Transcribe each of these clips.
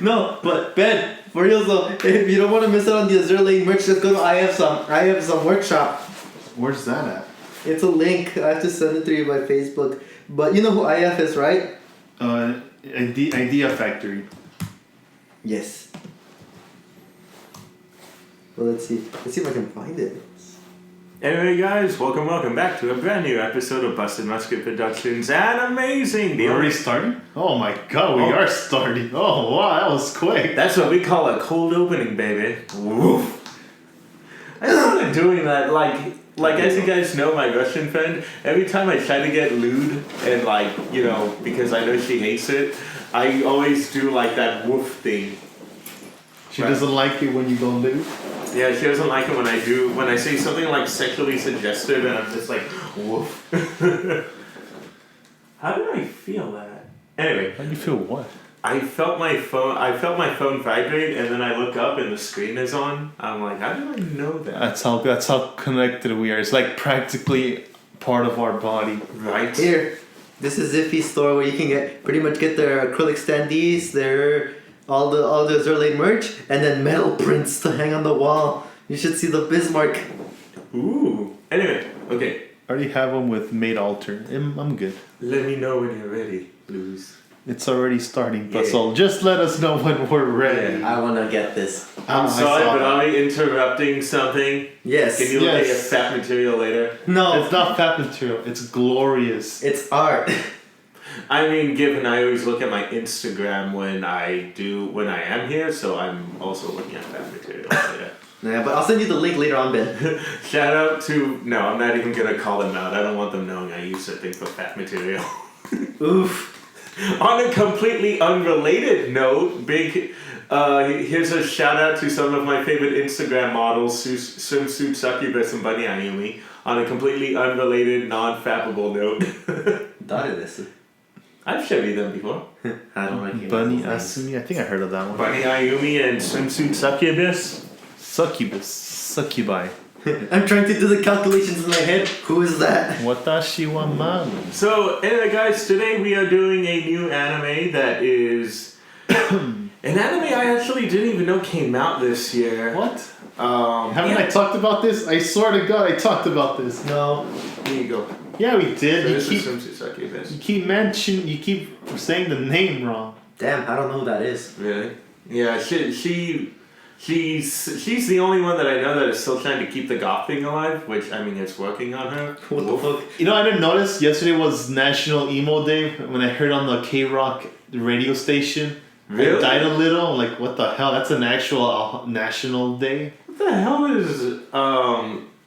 No, but Ben, for real though, if you don't want to miss out on the Azure Lane merch, just go to I have some workshop. Where's that at? It's a link. I have to send it to you by Facebook. But you know who IF is, right? Idea Factory. Yes. Well, let's see. Let's see if I can find it. Anyway, guys, welcome back to a brand new episode of Busted Musket Productions and Amazing. We're already starting? Oh my god, we are starting. Oh wow, that was quick. That's what we call a cold opening, baby. Woof. I started doing that, like as you guys know, my Russian friend, every time I try to get lewd and because I know she hates it, I always do that woof thing. She doesn't like it when you go lewd? Yeah, she doesn't like it when I say something sexually suggestive and I'm just like, woof. How did I feel that? Anyway. How do you feel what? I felt my phone vibrate and then I look up and the screen is on. I'm like, how do I know that? That's how connected we are. It's like practically part of our body. Right. Here, this is Zippy's store where you can pretty much get their acrylic standees, their all the Azure Lane merch, and then metal prints to hang on the wall. You should see the Bismarck. Ooh. Anyway, okay. I already have them with Made Alter. I'm good. Let me know when you're ready, Blues. It's already starting, Puzzle. Just let us know when we're ready. I want to get this. I'm sorry, but are we interrupting something? Yes. Can you look at your fat material later? No. It's not fat material. It's glorious. It's art. I mean, given I always look at my Instagram when I am here, so I'm also looking at fat material later. Yeah, but I'll send you the link later on, Ben. Shout out to... No, I'm not even going to call them out. I don't want them knowing I use something for fat material. Oof. On a completely unrelated note, here's a shout out to some of my favorite Instagram models, Swimsuit Succubus and Bunny Ayumi. On a completely unrelated, non-fappable note. I've showed you them before. I don't like Bunny Asumi, I think I heard of that one. Bunny Ayumi and Swimsuit Succubus. Succubi. I'm trying to do the calculations in my head. Who is that? Watashi wa maru. So, anyway, guys, today we are doing a new anime that is an anime I actually didn't even know came out this year. What? Haven't I talked about this? I swear to God, I talked about this. No. Here you go. Yeah, we did. So this is Swimsuit Succubus. You keep saying the name wrong. Damn, I don't know who that is. Really? Yeah, She's the only one that I know that is still trying to keep the goth thing alive, which, I mean, it's working on her. What the fuck? You know, I didn't notice. Yesterday was National Emo Day when I heard on the K-Rock radio station. Really? I died a little. I'm like, what the hell? That's an actual national day? What the hell is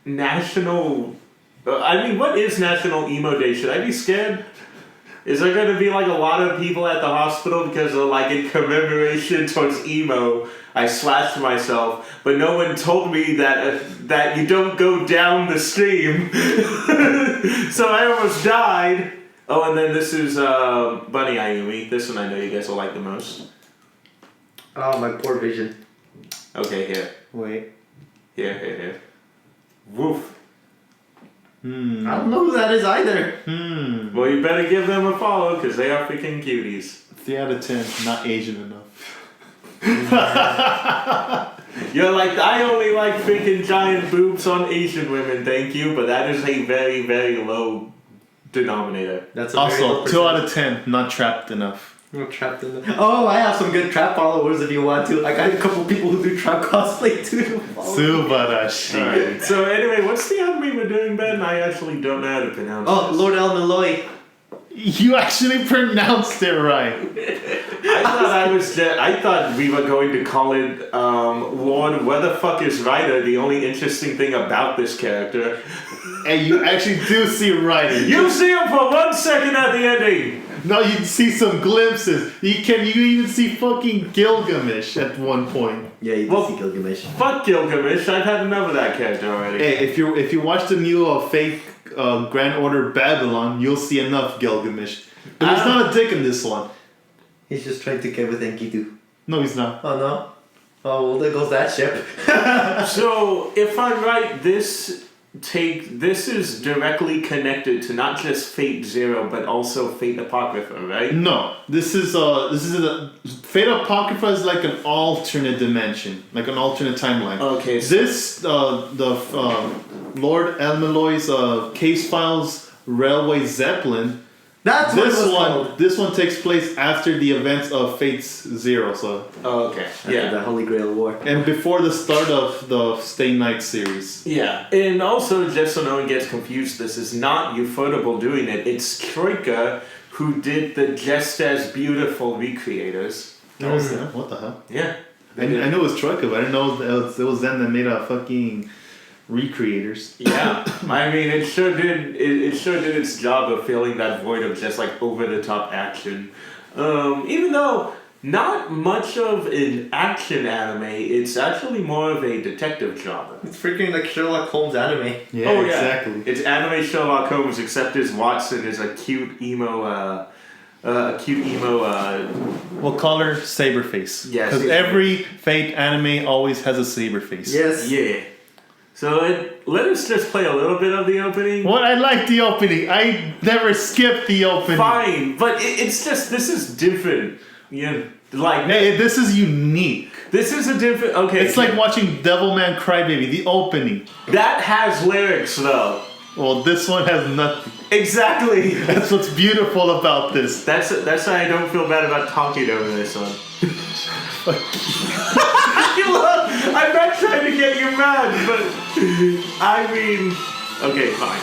national... I mean, what is National Emo Day? Should I be scared? Is there going to be a lot of people at the hospital because of in commemoration towards emo, I slashed myself, but no one told me that you don't go down the stream. So I almost died. Oh, and then this is Bunny Ayumi. This one I know you guys will like the most. Oh, my poor vision. Okay, here. Wait. Here. Woof. I don't know who that is either. Well, you better give them a follow because they are freaking cuties. 3 out of 10. Not Asian enough. You're like, I only like freaking giant boobs on Asian women, thank you, but that is a very, very low denominator. That's also 2 out of 10. Not trapped enough. Not trapped in the... Oh, I have some good trap followers if you want to. I got a couple people who do trap cosplay too. Subarashi. Alright, so anyway, what's the anime we're doing, Ben? I actually don't know how to pronounce Oh, this. Lord El Melloi. You actually pronounced it right. I thought we were going to call it Lord Where the Fuck is Ryder, the only interesting thing about this character. And you actually do see Ryder. You see him for 1 second at the ending! No, you see some glimpses. You even see fucking Gilgamesh at one point. Yeah, you can see Gilgamesh. Fuck Gilgamesh, I've had enough of that character already. Hey, if you watch the new fake Grand Order Babylon, you'll see enough Gilgamesh. But there's not a dick in this one. He's just trying to get with Enkidu. No, he's not. Oh, no? Oh, well, there goes that ship. So, if I'm right, this this is directly connected to not just Fate Zero but also Fate Apocrypha, right? No, this is Fate Apocrypha is like an alternate dimension, like an alternate timeline. Okay. This Lord Elmeloy's Case Files Railway Zeppelin. That's what it was one. called. This one takes place after the events of Fate's Zero, so Okay. After the Holy Grail War. and before the start of the Stay Night series. Yeah, and also, just so no one gets confused, this is not Ufotable doing it. It's Troika who did the Just As Beautiful recreators. That was them. What the hell? Yeah. I knew it was Troika, but I didn't know it was them that made a fucking recreators. Yeah, I mean, it sure did. It sure did its job of filling that void of just like over the top action. Even though not much of an action anime, it's actually more of a detective genre. It's freaking like Sherlock Holmes anime. Yeah, Oh, yeah. exactly. It's anime Sherlock Holmes, except as Watson is a cute emo. We'll call her Saberface. Yes. Because every Fate anime always has a Saberface. Yes. Yeah. So let us just play a little bit of the opening. What? I like the opening. I never skipped the opening. Fine, but it's just this is different. Yeah, like Hey, this is unique. this is a different. Okay, It's like watching Devilman Crybaby, the opening. that has lyrics though. Well, this one has nothing. Exactly. That's what's beautiful about this. That's why I don't feel bad about talking over this one. I'm not trying to get you mad, but I mean, okay, fine.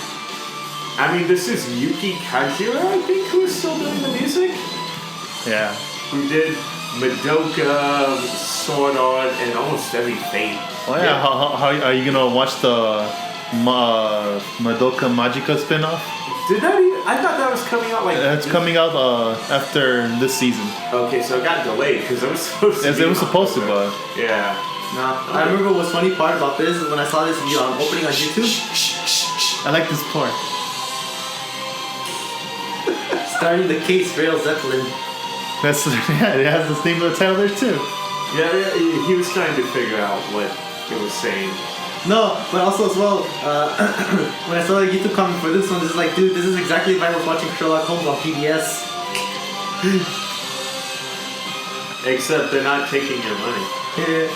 I mean, this is Yuki Kajira, I think, who's still doing the music. Yeah. Who did Madoka, Sword Art, and almost every Fate. Oh yeah. How are you gonna watch the Madoka Magica spin-off? Did that even, I thought that was coming out like... It's coming out after this season. Okay, so it got delayed because it was supposed to Yes, be it was supposed to, October. but Yeah. No, I remember what's funny part about this is when I saw this opening on YouTube, I like this part. starting the Case Rail Zeppelin. That's yeah. It has the name of the title there too. Yeah, he was trying to figure out what it was saying. No, but also as well, when I saw the YouTube comment for this one, it's like, dude, this is exactly if I was watching Sherlock Holmes on PBS. Except they're not taking your money. Yeah.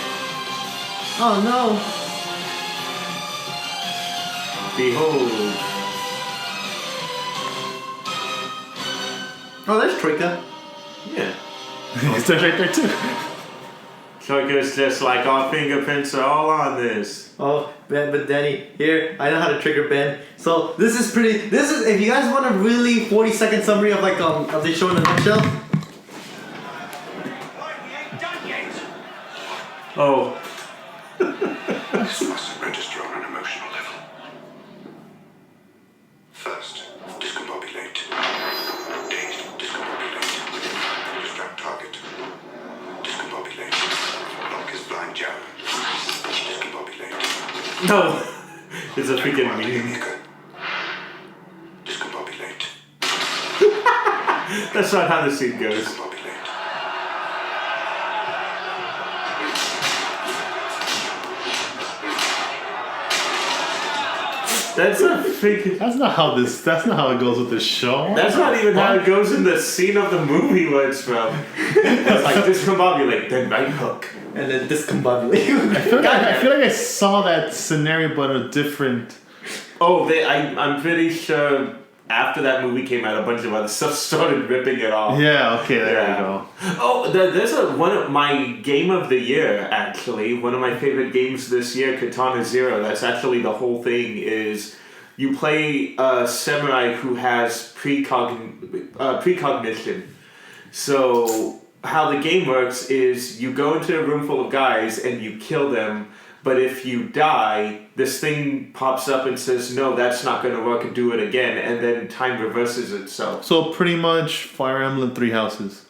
Oh no. Behold. Oh, there's Troika. Yeah. It's right there too. Troika's just like, our fingerprints are all on this. Oh, Ben, but Danny, here, I know how to trigger Ben. So this is, if you guys want a really 40-second summary of like, of the show in a nutshell. Oh. This mustn't register on an emotional level. First, discombobulate. Dazed, discombobulate. Distract target. Discombobulate. Block his blind jab. Discombobulate. No. It's a freaking meme. Discombobulate. That's not how the scene goes. Discombobulate. That's a freaking... That's not how it goes with this show. That's not even how it goes in the scene of the movie where it's from. It's like discombobulate, then right hook. And then discombobulate. I feel like I saw that scenario, but a different. Oh, I'm pretty sure after that movie came out, a bunch of other stuff started ripping it off. Yeah. Okay. There Yeah. we go. Oh, there's one of my game of the year, actually. One of my favorite games this year, Katana Zero. That's actually the whole thing is you play a samurai who has precognition. So how the game works is you go into a room full of guys and you kill them, but if you die, this thing pops up and says, no, that's not going to work, and do it again, and then time reverses itself. So pretty much Fire Emblem Three Houses.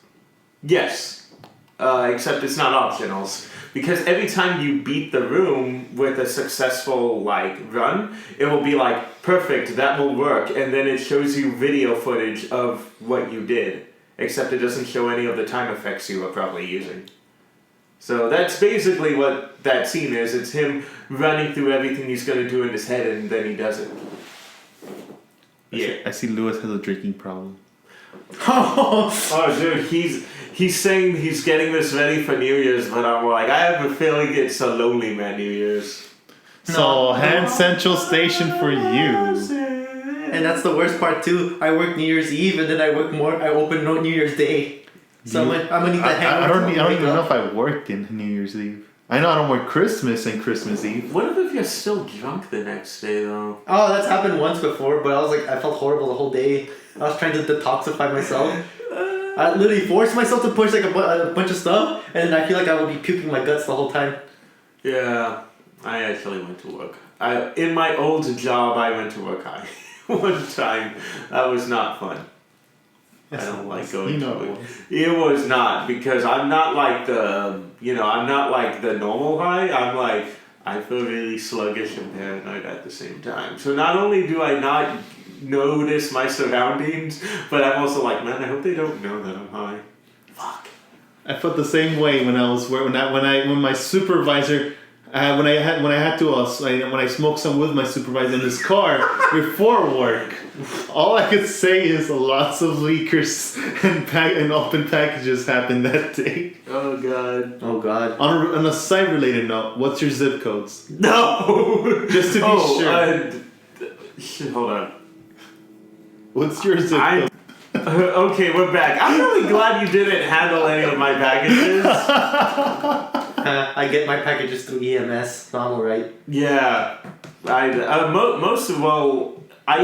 Yes, except it's not optionals. Because every time you beat the room with a successful run, it will be like, perfect, that will work, and then it shows you video footage of what you did. Except it doesn't show any of the time effects you were probably using. So that's basically what that scene is. It's him running through everything he's going to do in his head, and then he does it. Yeah. I see Lewis has a drinking problem. Oh, dude, he's saying he's getting this ready for New Year's, but I'm like, I have a feeling it's a lonely man New Year's. So, Hand Central Station for you. And that's the worst part too. I work New Year's Eve and then I open New Year's Day. So I'm gonna need that I hangover. don't even know if I work in New Year's Eve. I know I don't work Christmas and Christmas Eve. What if you're still drunk the next day, though? Oh, that's happened once before, but I was like, I felt horrible the whole day. I was trying to detoxify myself. I literally forced myself to push like a bunch of stuff, and I feel like I would be puking my guts the whole time. Yeah, I actually went to work. In my old job, I went to work high one time. That was not fun. I don't like going to work. It was not, because I'm not like I'm not like the normal high. I'm like, I feel really sluggish and paranoid at the same time. So not only do I not notice my surroundings, but I'm also like, man, I hope they don't know that I'm high. Fuck. I felt the same way when my supervisor. When I smoked some with my supervisor in his car before work, all I could say is lots of leakers and open packages happened that day. Oh god. Oh god. On a side related note, what's your zip codes? No. Just to be sure. Hold on. What's your zip code? Okay, we're back. I'm really glad you didn't handle any of my packages. I get my packages through EMS, so I'm alright. Yeah, I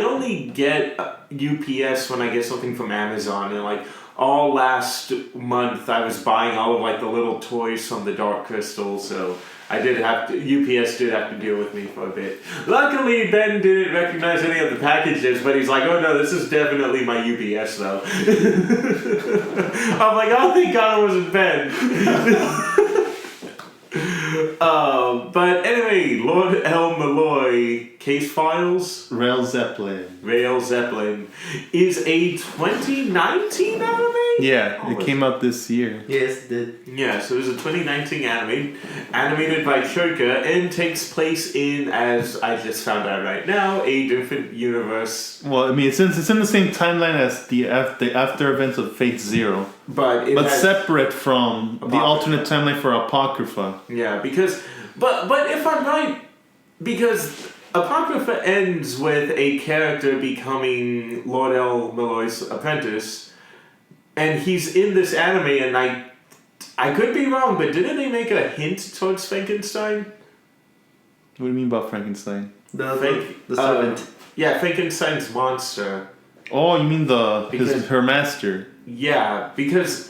only get UPS when I get something from Amazon, and like all last month I was buying all of like the little toys from the Dark Crystal, so UPS did have to deal with me for a bit. Luckily, Ben didn't recognize any of the packages, but he's like, oh no, this is definitely my UPS though. I'm like, oh thank God it wasn't Ben. But anyway, Lord L. Melloi Case Files. Rail Zeppelin is a 2019 anime? Yeah, it came out this year. Yes, it did. Yeah, so it was a 2019 anime, animated by Choka, and takes place in, as I just found out right now, a different universe. Well, I mean, it's in the same timeline as the after events of Fate Zero, but separate from the alternate timeline for Apocrypha. Yeah, but if I'm right, because Apocrypha ends with a character becoming Lord L. Melloi's apprentice, and he's in this anime, and I could be wrong, but didn't they make a hint towards Frankenstein? What do you mean about Frankenstein? The servant. Yeah, Frankenstein's monster. Oh, you mean her master? Yeah, because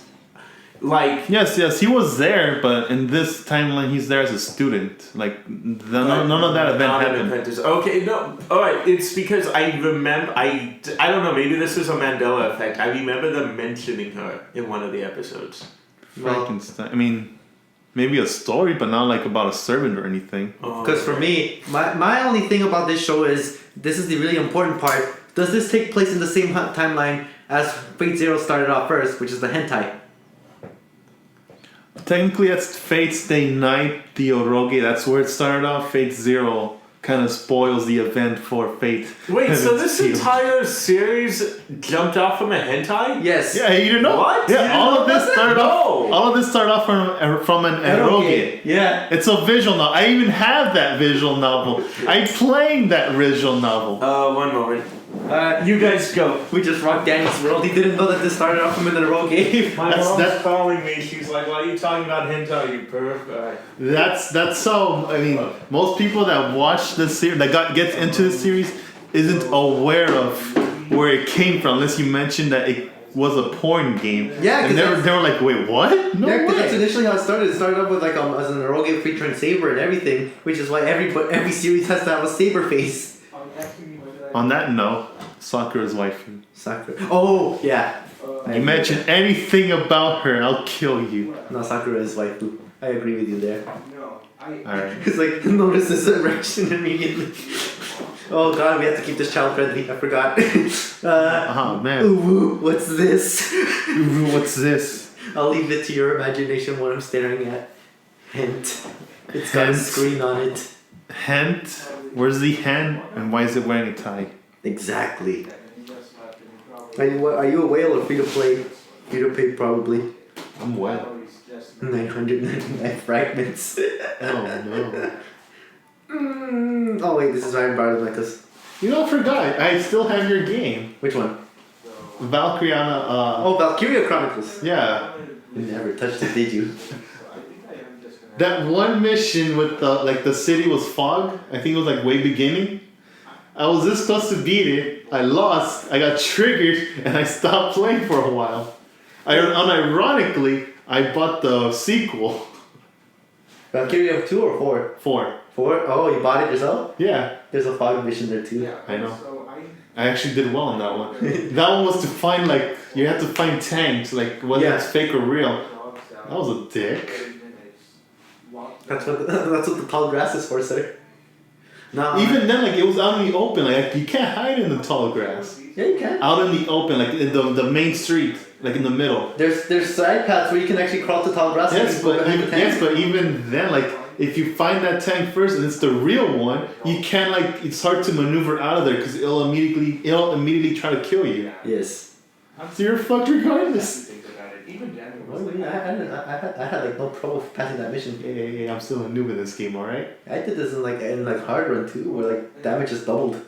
like yes, he was there, but in this timeline, he's there as a student. Like none of that event happened. Okay, no, all right. It's because I remember. I don't know. Maybe this is a Mandela effect. I remember them mentioning her in one of the episodes. Frankenstein. I mean, maybe a story, but not like about a servant or anything. Because for me, my only thing about this show is, this is the really important part. Does this take place in the same timeline as Fate Zero started off first, which is the hentai? Technically, that's Fate Stay Night, the Oroge. That's where it started off. Fate Zero kind of spoils the event for Fate. Wait, so this entire series jumped off from a hentai? Yes. Yeah, you didn't know. What? Yeah, all of this started off from an Eroge. Yeah. It's a visual novel. I even have that visual novel. I'm playing that visual novel. One moment. You guys go. We just rocked Danny's world. He didn't know that this started off from an Eroge. My mom's calling me. She's like, "Why are you talking about hentai, you perv?" That's so. I mean, most people that watch this series, gets into this series, isn't aware of where it came from, unless you mention that it was a porn game. Yeah, and they were like, "Wait, what?" No yeah, because way. that's initially how it started. It started off with like as an Eroge featuring Saber and everything, which is why every series has to have a Saber face. On that note, Sakura's waifu. Sakura. Oh yeah. You mention anything about her, I'll kill you. No, Sakura is waifu. I agree with you there. Alright. It's like, notice this erection immediately. Oh god, we have to keep this child friendly. I forgot. Oh man. Ooh, what's this? What's this? I'll leave it to your imagination what I'm staring at. Hint. It's got a Hint. screen on it. Hent. Where's the hen? And why is it wearing a tie? Exactly. Are you a whale or free to play? Free to pay probably. I'm well. 999 fragments. Oh no. Oh wait, this is Iron Bardo Mechas. You know, I forgot. I still have your game. Which one? Valkyriana. Oh, Valkyria Chronicles. Yeah. You never touched it, did you? That one mission with the city was fog. I think it was like way beginning. I was this close to beat it. I lost. I got triggered and I stopped playing for a while. Unironically, I bought the sequel. Valkyria 2 or 4? 4. 4? Oh, you bought it yourself? Yeah, There's a fog mission there too. I know. I actually did well on that one. That one was to find you have to find tanks, whether it's fake or real. That was a dick. That's what the tall grass is for, sir. No. Even then, it was out in the open. You can't hide in the tall grass. Yeah, you can. Out in the open, in the main street, in the middle. There's side paths where you can actually crawl to tall grass. Yes, but even then, if you find that tank first and it's the real one, you can't it's hard to maneuver out of there because it'll immediately try to kill you. Yes. So you're fucked regardless. Well, yeah, I had no trouble passing that mission. Yeah, I'm still a noob in this game, alright? I did this in hard run too, where damage is doubled.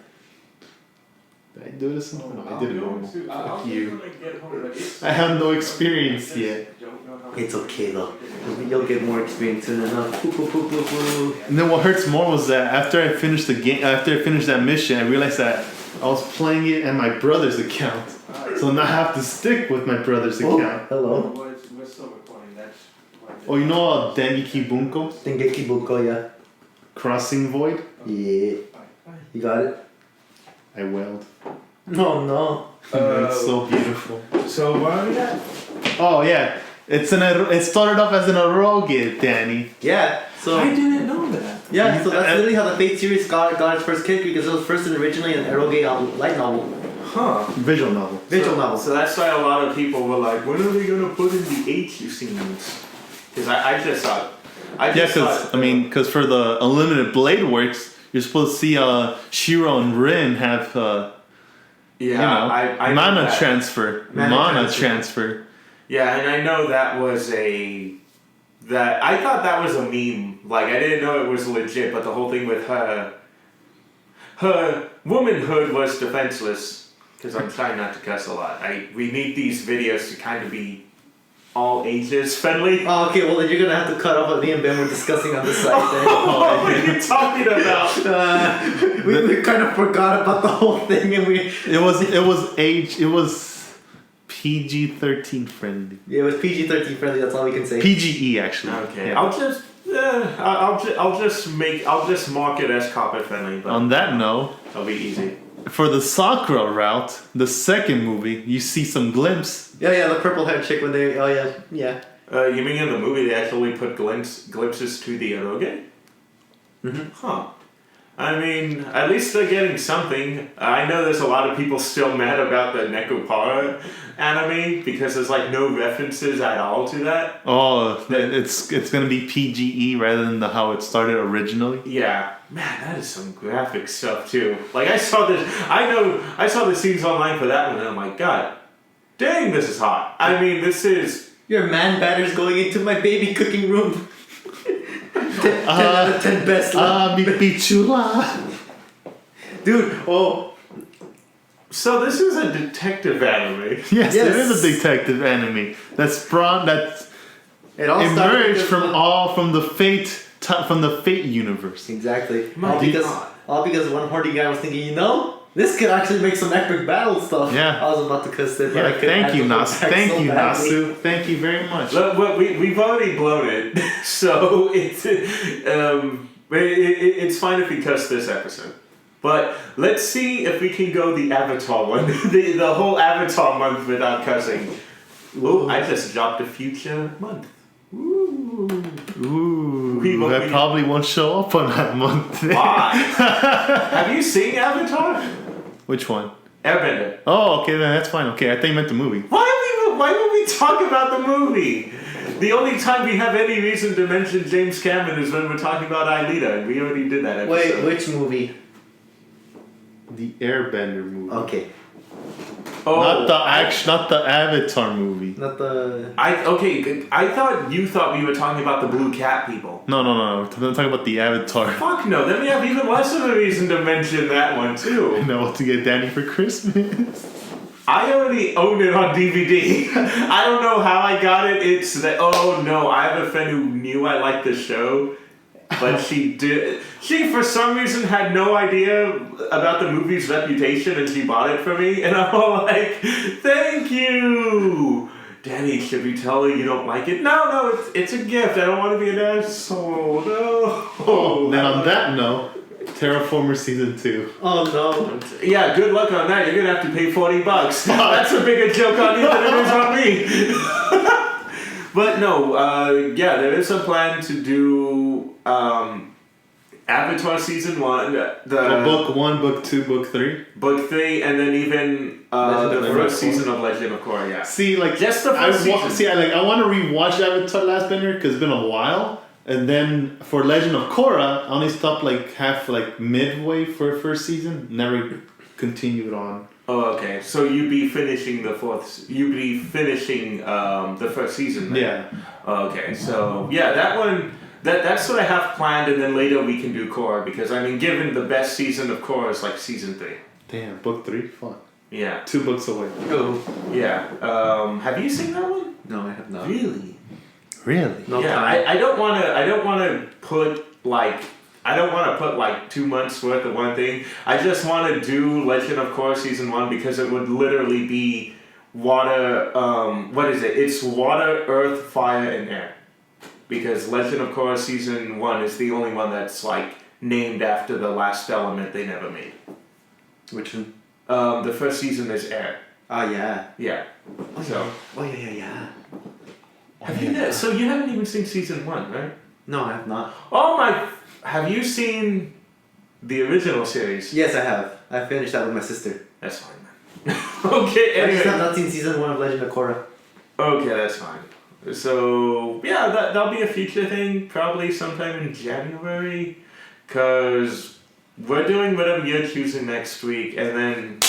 Did I do this? No, I did it normal. Fuck you. I have no experience yet. It's okay though. You'll get more experience soon enough. And then what hurts more was that after I finished that mission, I realized that I was playing it on my brother's account. So now I have to stick with my brother's account. Hello. Oh, you know Dengeki Bunko? Dengeki Bunko, yeah. Crossing Void? Yeah. You got it? I wailed. No. It's so beautiful. So where are we at? Oh yeah, it started off as an eroge, Danny. Yeah. So I didn't know that. yeah, so that's literally how the Fate series got its first kick, because it was first originally an eroge light novel. Huh. Visual novel. Visual novel. So that's why a lot of people were like, when are they going to put in the H scenes? Because I just thought... because for the Unlimited Blade Works, you're supposed to see Shiro and Rin have I mana know transfer. Mana transfer. Yeah, and I know that was I thought that was a meme. I didn't know it was legit, but the whole thing with her womanhood was defenseless. Because I'm trying not to cuss a lot. We need these videos to kind of be all ages friendly. Oh, okay, well then you're gonna have to cut off what me and Ben were discussing on the site then. What are you talking about? We kind of forgot about the whole thing and It was PG-13 friendly. Yeah, it was PG-13 friendly, that's all we can say. PGE actually. Okay, Yeah. I'll just mark it as copper friendly. But On that note, it'll be easy. for the Sakura route, the second movie, you see some glimpse. Yeah, the purple haired chick when they... Oh, yeah. You mean in the movie they actually put glimpses to the eroge? Mm-hmm. Huh. I mean, at least they're getting something. I know there's a lot of people still mad about the Nekopara anime because there's no references at all to that. Oh, it's gonna be PGE rather than how it started originally. Yeah, man, that is some graphic stuff too. I saw this. I saw the scenes online for that one, and I'm like, God, dang, this is hot. I mean, this is. Your man batter's going into my baby cooking room. 10 out of 10 best. Mi pichula. Dude, oh. So this is a detective anime. Yes, there is a detective anime that's It all emerged started from the Fate universe. Exactly. My All because one horny guy was thinking, this could actually make some epic battle stuff. Yeah. I was about to cuss it, but I Yeah, couldn't. thank you, Nasu. Nasu. Thank you very much. Look, we've already blown it, so it's fine if we cuss this episode. But let's see if we can go the Avatar one, the whole Avatar month without cussing. Ooh, I just dropped a future month. Ooh, I probably won't show up on that month. Why? Have you seen Avatar? Which one? Airbender. Oh, okay, then that's fine. Okay, I think you meant the movie. Why would we talk about the movie? The only time we have any reason to mention James Cameron is when we're talking about Aelita, and we already did that episode. Wait, which movie? The Airbender movie. Okay. Oh, Not the Avatar movie. Not the... I thought you thought we were talking about the Blue Cat people. No. I'm talking about the Avatar. Fuck no, then we have even less of a reason to mention that one too. No, what to get Danny for Christmas. I already own it on DVD. I don't know how I got it. It's that. Oh no, I have a friend who knew I liked the show, but she did. She for some reason had no idea about the movie's reputation, and she bought it for me. And I'm all like, "Thank you, Danny. Should we tell her you don't like it?" No, it's a gift. I don't want to be an asshole. No. Then on that note, Terraformer Season 2. Oh no. Yeah, good luck on that. You're gonna have to pay $40. That's a bigger joke on you than it is on me. But no, yeah, there is a plan to do Avatar Season 1, Book 1, Book 2, Book 3. Book 3, and then even the first season of Legend of Korra. Yeah. See, like Just the first season. I want to rewatch Avatar Last Bender because it's been a while. And then for Legend of Korra, I only stopped midway for first season. Never continued on. Oh, okay. So you'd be finishing the first season then? Yeah. Oh, okay. So yeah, that one. That's what I have planned, and then later we can do Korra because I mean, given the best season of Korra is like season 3. Damn, Book 3? Fuck. Yeah. 2 books away. Oh. Yeah. Have you seen that one? No, I have not. Really? Really? No Yeah. time. I don't want to put like 2 months worth of one thing. I just want to do Legend of Korra season 1 because it would literally be water. What is it? It's water, earth, fire, and air. Because Legend of Korra season 1 is the only one that's like named after the last element they never made. Which one? The first season is air. Oh yeah. Yeah. Oh, So yeah. Oh yeah. so you haven't even seen season 1, right? No, I have not. Oh my! Have you seen the original series? Yes, I have. I finished that with my sister. That's fine then. Okay. I just have Anyway. not seen season 1 of Legend of Korra. Okay, that's fine. So yeah, that'll be a future thing, probably sometime in January, cause we're doing whatever you're choosing next week, and then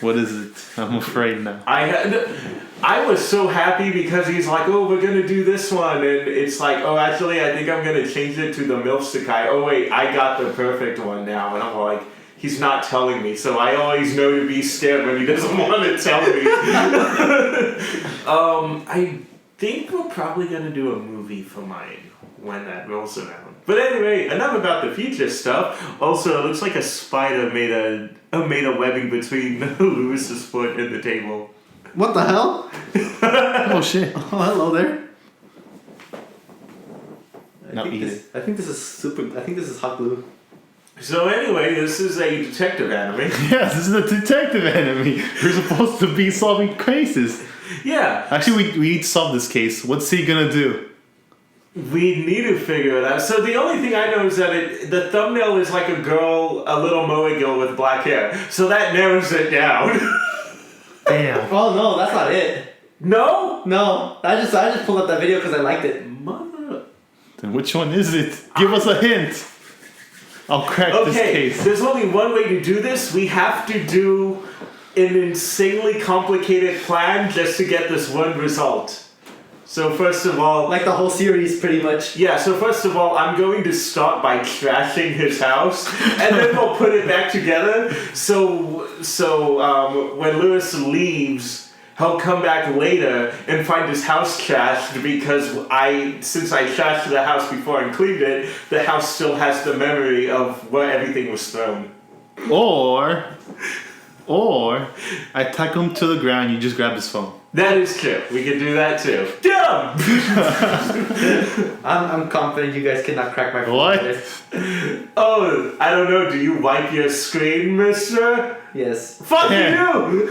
What is it? I'm afraid now. I was so happy because he's like, oh, we're gonna do this one, and it's like, oh, actually, I think I'm gonna change it to the MILF Sakai. Oh wait, I got the perfect one now, and I'm like, he's not telling me, so I always know to be scared when he doesn't want to tell me. I think we're probably gonna do a movie for mine when that rolls around. But anyway, enough about the future stuff. Also, it looks like a spider made a webbing between Lewis's foot and the table. What the hell? Oh shit. Oh, hello there. Now eat I think this is hot glue. So anyway, this is a detective anime. Yes, this is a detective enemy. We're supposed to be solving cases. Yeah. Actually, we need to solve this case. What's he gonna do? We need to figure it out. So the only thing I know is that the thumbnail is like a little moe girl with black hair. So that narrows it down. Damn. Oh no, that's not it. No? No, I just pulled up that video because I liked it. Mother. Then which one is it? Give us a hint. I'll crack this Okay, case. there's only one way to do this. We have to do an insanely complicated plan just to get this one result. So first of all, Like the whole series, pretty much. yeah, so first of all, I'm going to start by trashing his house, and then we'll put it back together. So when Lewis leaves, he'll come back later and find his house trashed because since I trashed the house before and cleaned it, the house still has the memory of where everything was thrown. Or I tack him to the ground. You just grab his phone. That is true. We can do that too. Dumb! I'm confident you guys cannot crack my phone. What? Oh, I don't know. Do you wipe your screen, mister? Yes. Fuck Yeah. you!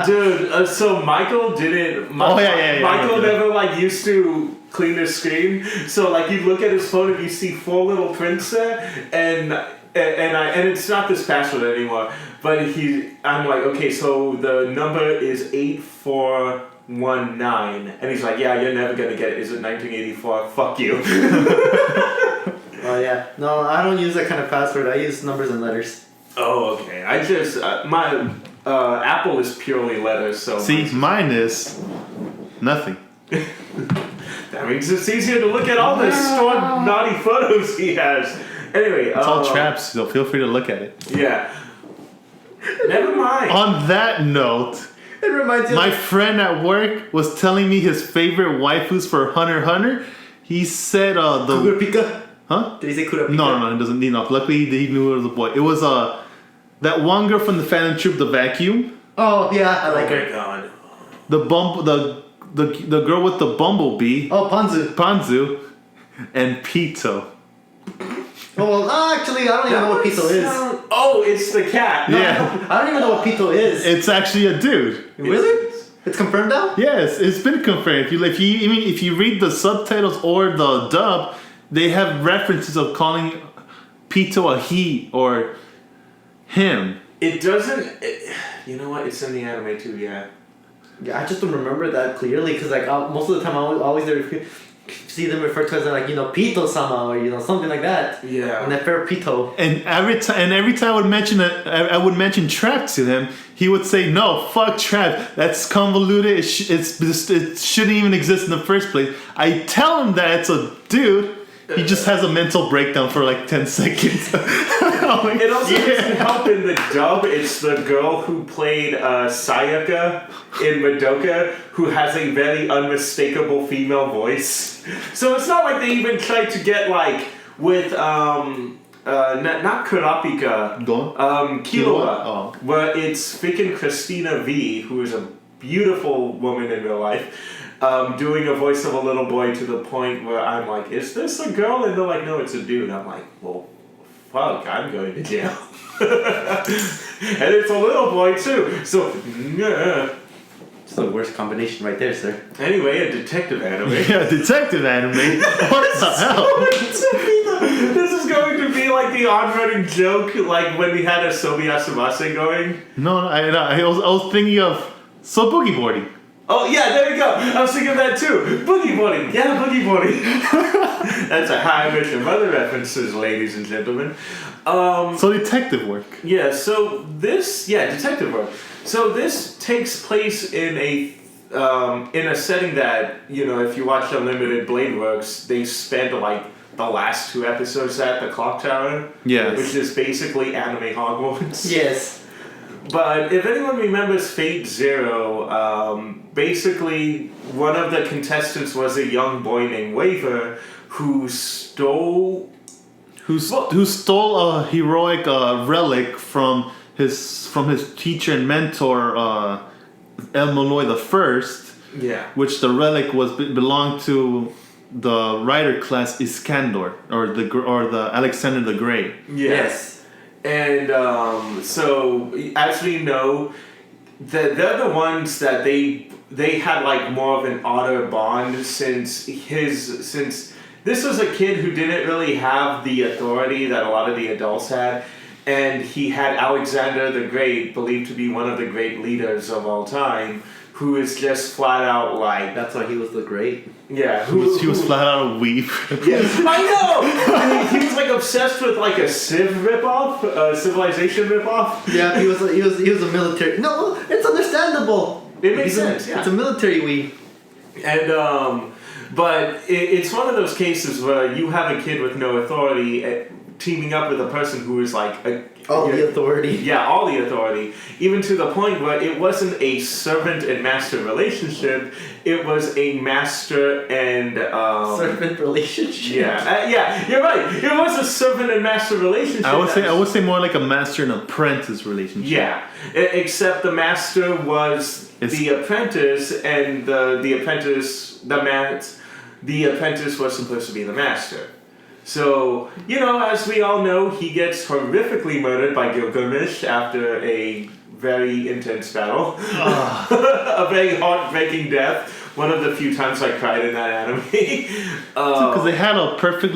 Dude, so Michael didn't... Yeah. Michael Yeah. never, used to clean his screen. So, you look at his phone and you see 4 little prints there, and it's not this password anymore. But I'm like, okay, so the number is 8 4 19. And he's like, yeah, you're never gonna get it. Is it 1984? Fuck you. Oh yeah. No, I don't use that kind of password. I use numbers and letters. Oh, okay. I just my Apple is purely letters, so See, mine is nothing. that means it's easier to look at all the stored naughty photos he has. Anyway, It's all traps, so feel free to look at it. Yeah. Never mind. On that note, It reminds you. my friend at work was telling me his favorite waifus for Hunter x Hunter. He said the Kurapika. huh? Did he say Kurapika? No, it doesn't need enough. Luckily, he knew it was a boy. It was that one girl from the Phantom Troop, the vacuum, Oh yeah, I like oh my her. god. the girl with the bumblebee, Oh, Panzu. Panzu, and Pito. Oh well, actually, I don't even know what Pito is. Oh, it's the cat. Yeah, I don't even know what Pito is. it's actually a dude. Really? It's confirmed now? Yes, it's been confirmed. If you read the subtitles or the dub, they have references of calling Pito a he or him. It doesn't. You know what? It's in the anime too. Yeah. Yeah, I just don't remember that clearly because like most of the time I always see them referred to as like Pito-sama or something like that. Yeah. And that fair Pito. And every time I would mention I would mention Trap to him, he would say, "No, fuck Trap. That's convoluted. It shouldn't even exist in the first place." I tell him that it's a dude. He just has a mental breakdown for like 10 seconds. Like, It also doesn't help in the dub. It's the girl who played Sayaka in Madoka who has a very unmistakable female voice. So it's not like they even tried to get like with not Kurapika, Go on. Killua, Oh. where it's freaking Christina V, who is a beautiful woman in real life. Doing a voice of a little boy to the point where I'm like, is this a girl? And they're like, no, it's a dude. I'm like, well, fuck, I'm going to jail. And it's a little boy too. So, It's the worst combination right there, sir. anyway, a detective anime. Yeah, detective anime. What the hell? This is going to be like the on-running joke, like when we had a Sobi Asumase going. No, I was thinking of boogie boarding. Oh yeah, there we go. I was thinking of that too. Boogie boarding. Yeah, boogie boarding. That's a high mission of other references, ladies and gentlemen. So detective work. Yeah, so this detective work. So this takes place in a setting that, if you watch Unlimited Blade Works, they spend like the last 2 episodes at the clock tower. Yes. Which is basically anime Hogwarts. Yes. But if anyone remembers Fate Zero, basically one of the contestants was a young boy named Waver who stole Who stole a heroic relic from his teacher and mentor melloi the First, Yeah. which the relic belonged to the rider class Iskandar or the Alexander the Great. Yes. And so, as we know, they're the ones that they had like more of an otter bond since this was a kid who didn't really have the authority that a lot of the adults had, and he had Alexander the Great, believed to be one of the great leaders of all time, who is just flat out like, That's why he was the great. yeah, He was flat out a weep. Yes, I know. He was like obsessed with like a Civ ripoff, a Civilization ripoff. Yeah, he was a military. No, it's understandable. It makes sense. Yeah. It's a military weeb. And but it's one of those cases where you have a kid with no authority teaming up with a person who is like the authority. Yeah, all the authority. Even to the point where it wasn't a servant and master relationship; it was a master and servant relationship. Yeah, you're right. It was a servant and master relationship. I would say more like a master and apprentice relationship. Yeah, except the master was the apprentice, and the apprentice was supposed to be the master. So, as we all know, he gets horrifically murdered by Gilgamesh after a very intense battle. A very heartbreaking death. One of the few times I cried in that anime. Because they had a perfect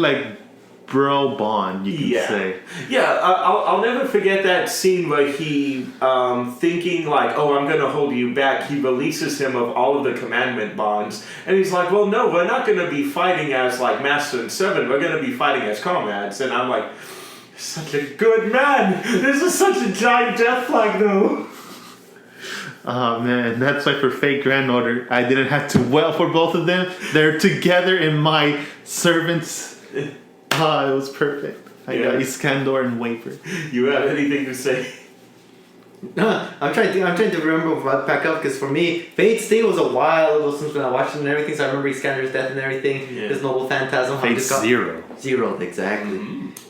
bro bond, you can say. Yeah, I'll never forget that scene where he, thinking like, oh, I'm going to hold you back, he releases him of all of the commandment bonds. And he's like, well, no, we're not going to be fighting as like master and servant. We're going to be fighting as comrades. And I'm like, such a good man. This is such a giant death flag, though. Oh man, that's why for Fate Grand Order, I didn't have to wail for both of them. They're together in my servants. It was perfect. I got Iskandar and Wafer. You have anything to say? I'm trying to remember what back up because for me, Fate Stay was a while ago since when I watched it and everything. So I remember Iskandar's death and everything. Yeah. His noble phantasm. Fate Zero. Zero, exactly.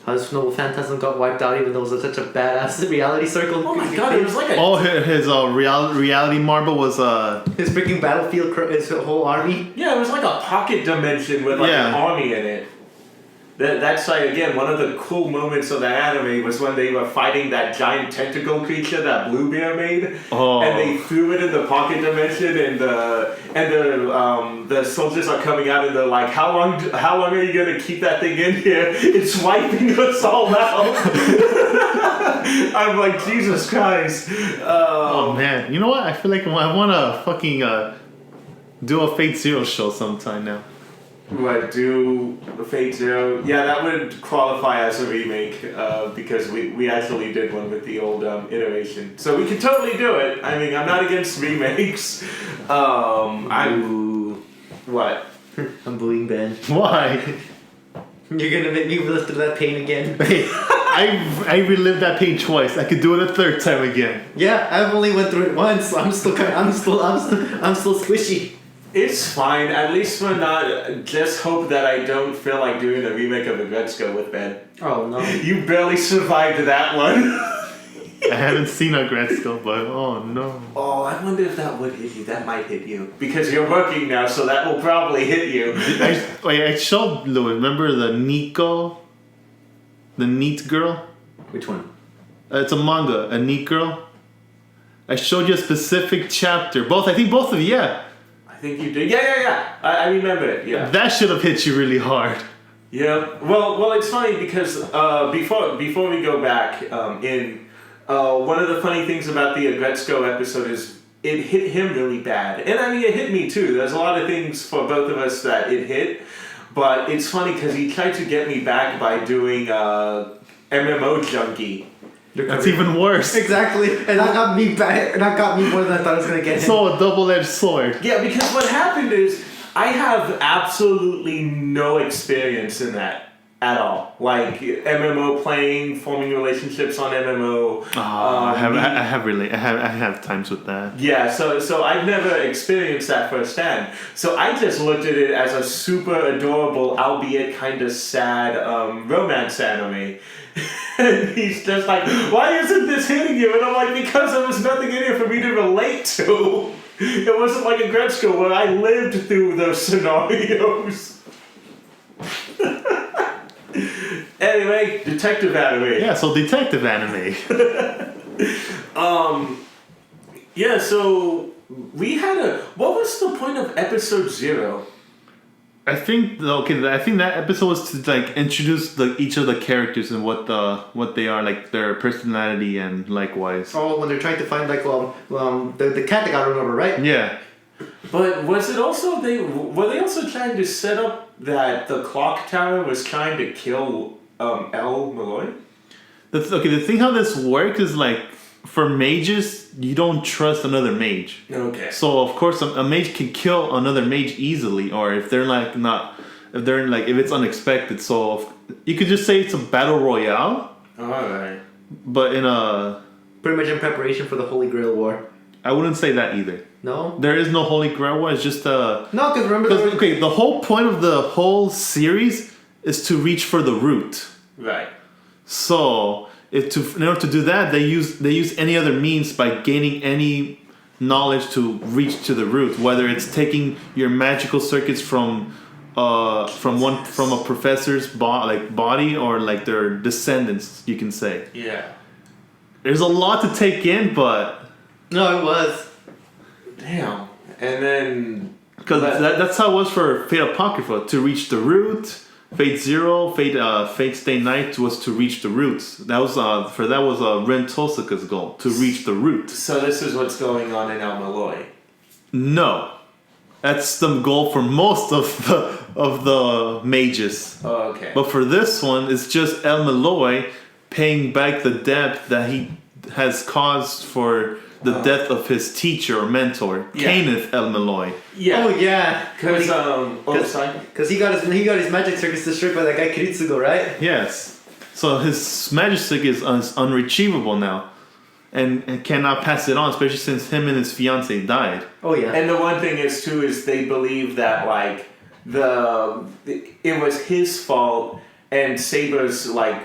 How his noble phantasm got wiped out, even though it was such a badass reality circle. Oh my god, it was like a... Oh, his reality marble was his freaking battlefield, his whole army. Yeah, it was like a pocket dimension with like an army in it. That's like, again, one of the cool moments of the anime was when they were fighting that giant tentacle creature that Bluebear made. Oh. And they threw it in the pocket dimension and the soldiers are coming out and they're like, how long are you gonna keep that thing in here? It's wiping us all out. I'm like, Jesus Christ. oh man, you know what? I feel like I want to fucking do a Fate Zero show sometime now. What, do Fate Zero? Yeah, that would qualify as a remake because we actually did one with the old iteration. So we can totally do it. I mean, I'm not against remakes. What? I'm booing Ben. Why? You're gonna make me live through that pain again. I relived that pain twice. I could do it a third time again. Yeah, I've only went through it once. I'm still squishy. It's fine. At least we're not. Just hope that I don't feel like doing a remake of Agretzko with Ben. Oh no. You barely survived that one. I haven't seen Agretzko, but oh no. Oh, I wonder if that would hit you. That might hit you. Because you're working now, so that will probably hit you. I showed Louis, remember the Nico? The neat girl? Which one? It's a manga, a neat girl. I showed you a specific chapter. I think both of you, yeah. I think you did. Yeah. I remember it, yeah. That should have hit you really hard. Yeah. Well, it's funny because before we go back one of the funny things about the Agretzko episode is it hit him really bad. And I mean, it hit me too. There's a lot of things for both of us that it hit. But it's funny because he tried to get me back by doing MMO Junkie. That's even worse. Exactly. And that got me back. And that got me more than I thought I was going to get him. So a double-edged sword. Yeah, because what happened is I have absolutely no experience in that. At all, like MMO playing, forming relationships on MMO. I have times with that. Yeah, so I've never experienced that firsthand. So I just looked at it as a super adorable, albeit kind of sad romance anime. And he's just like, why isn't this hitting you? And I'm like, because there was nothing in here for me to relate to. It wasn't like a Gretzko where I lived through those scenarios. Anyway, detective anime. Yeah, so detective anime. Yeah, so we had what was the point of episode 0? I think that episode was to like introduce each of the characters and what they are, like their personality and likewise. Oh, when they're trying to find like the cat that got run over, right? Yeah. But was it also were they also trying to set up that the clock tower was trying to kill melloi? The thing how this works is like for mages you don't trust another mage. Okay. So of course a mage can kill another mage easily, or if it's unexpected. So you could just say it's a battle royale. Alright. But in a pretty much in preparation for the Holy Grail War. I wouldn't say that either. No? There is no Holy Grail War. It's just No, because remember... the whole point of the whole series is to reach for the root. Right. So, in order to do that, they use any other means by gaining any knowledge to reach to the root. Whether it's taking your magical circuits from a professor's body or like their descendants, you can say. Yeah. There's a lot to take in, but... No, it was. Damn. And then... Because that's how it was for Fate Apocrypha. To reach the root, Fate Zero, Fate Stay Night was to reach the roots. That was Ren Tosaka's goal, to reach the root. So this is what's going on in El Melloi. No, that's the goal for most of the mages. Oh, okay. But for this one, it's just El Melloi paying back the debt that he has caused for the death of his teacher or mentor, Kenneth El Melloi. Yeah. Oh yeah. Because Because he got his magic circus destroyed by that guy Kiritsugo, right? Yes. So his magic stick is unretrievable now, and cannot pass it on, especially since him and his fiance died. Oh yeah. And the one thing is too is they believe that like it was his fault and Saber's like.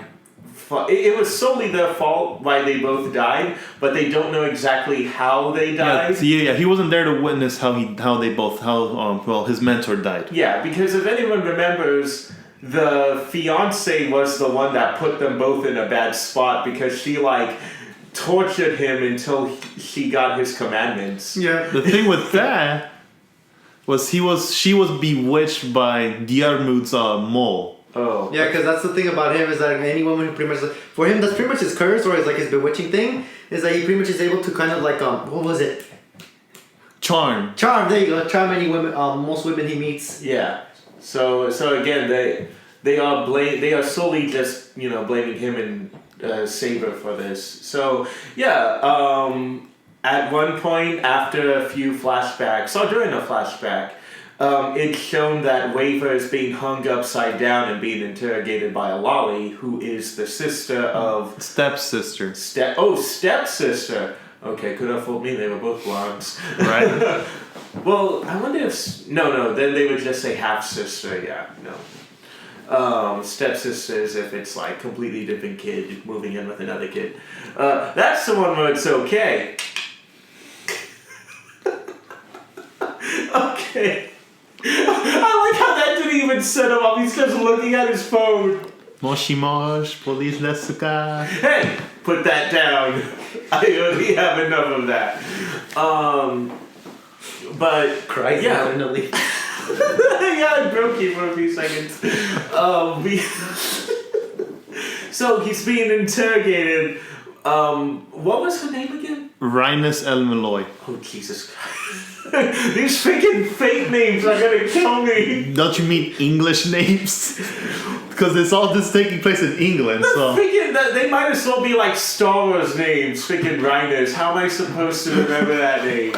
It was solely their fault why they both died, but they don't know exactly how they died. Yeah, he wasn't there to witness how his mentor died. Yeah, because if anyone remembers, the fiance was the one that put them both in a bad spot because she like tortured him until she got his commandments. Yeah. The thing with that was she was bewitched by Diarmut's mole. Oh. Yeah, because that's the thing about him is that any woman who pretty much for him that's pretty much his curse or his bewitching thing is that he pretty much is able to kind of like what was it? Charm. There you go. Charm any women. Most women he meets. Yeah. So again they are solely just blaming him and Saber for this. So yeah. At one point after a few flashbacks or during a flashback. It's shown that Waver is being hung upside down and being interrogated by a lolly, who is the sister of... Stepsister. Stepsister. Okay, could have fooled me. They were both blondes. Right. Well, I wonder if... No, then they would just say half-sister. Yeah, no. Stepsister is if it's like completely different kid moving in with another kid. That's the one where it's okay. Okay. I like how that didn't even set him up. He's just looking at his phone. Moshi mosh, police lesuka. Hey, put that down. I already have enough of that. But Christ, yeah. definitely. Yeah, I broke you for a few seconds. So he's being interrogated. What was her name again? Rhinus El Melloi. Oh Jesus Christ. These freaking fake names are gonna kill me. Don't you mean English names? Because it's all this taking place in England, so... They might as well be like Star Wars names, freaking Rhinus. How am I supposed to remember that name?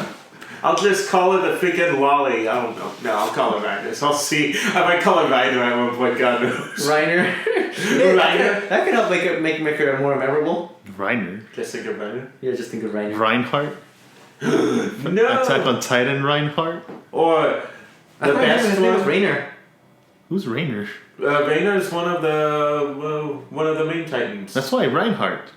I'll just call her the freaking Lolly. I don't know. No, I'll call her Rhinus. I'll see. I might call her Reiner at one point, God knows. Reiner. Reiner? That could help make her more memorable. Reiner? Just think of Reiner? Yeah, just think of Reiner. Reinhardt? No! Attack on Titan Reinhardt? Or the best his name was one. Rainer. Who's Rainer? Rainer's one of the main Titans. That's why Reinhardt.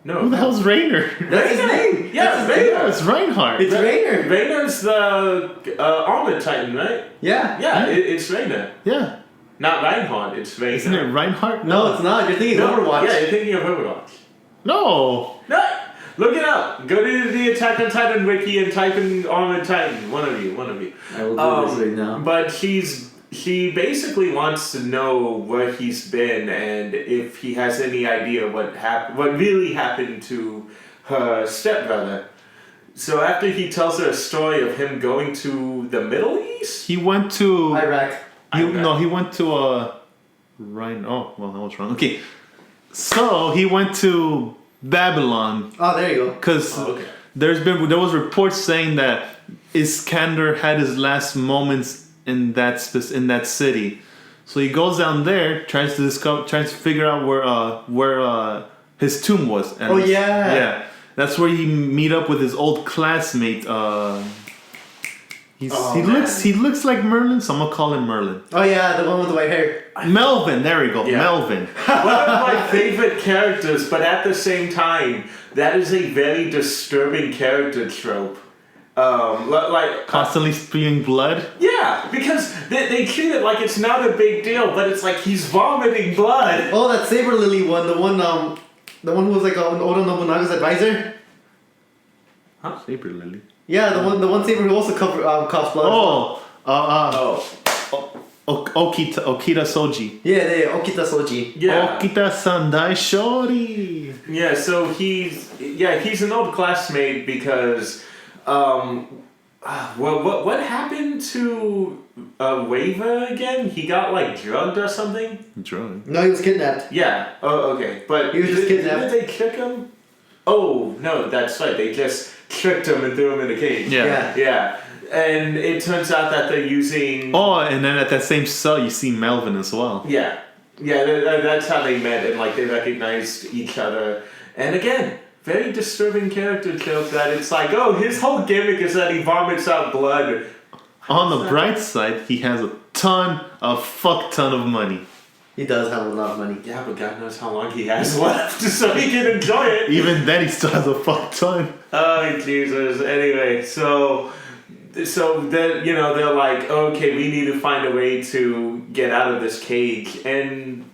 No. Who the hell's Rainer? That's his name. Yeah, That's his Rainer. Yeah, it's Reinhardt. It's Rainer. Rainer's the armored Titan, right? Yeah. Yeah, it's Rainer. Yeah. Not Reinhardt, it's Rainer. Isn't it Reinhardt? No, it's not. You're thinking Overwatch. Yeah, you're thinking of Overwatch. No! No! Look it up. Go to the Attack on Titan wiki and type in Armored Titan. One of you. I will do this right now. But she basically wants to know where he's been and if he has any idea what really happened to her stepbrother. So after he tells her a story of him going to the Middle East? He went to... Iraq. he went to Oh, well, that was wrong. Okay. So, he went to Babylon. Oh, there you go. Because okay. there was reports saying that Iskander had his last moments in that city. So he goes down there, tries to figure out where his tomb was. And yeah, that's where he meet up with his old classmate. He looks like Merlin, so I'm gonna call him Merlin. Oh yeah, the one with the white hair. Melvin, there we go, Yeah. Melvin. One of my favorite characters, but at the same time, that is a very disturbing character trope. Constantly spewing blood. Yeah, because they treat it like it's not a big deal, but it's like he's vomiting blood. Oh, that Saber Lily one, the one who was like Oda Nobunaga's advisor. Huh? Saber Lily. Yeah, the one Saber who also coughs blood. Oh. Okita Soji. Yeah, Okita Soji. Yeah. Okita Sandai Shori. Yeah, so he's an old classmate because what happened to Waver again? He got like drugged or something? Drug. No, he was kidnapped. Yeah. Oh, okay. But He was just kidnapped. didn't they trick him? Oh, no, that's right. They just tricked him and threw him in a cage. Yeah. Yeah. And it turns out that they're using... Oh, and then at that same cell, you see Melvin as well. Yeah. Yeah, that's how they met and like they recognized each other. And again, very disturbing character joke that it's like, oh, his whole gimmick is that he vomits out blood. On the bright side, he has a fuck ton of money. He does have a lot of money. Yeah, but God knows how long he has left, so he can enjoy it. Even then, he still has a fuck ton. Oh, Jesus. Anyway, so then, they're like, okay, we need to find a way to get out of this cage. And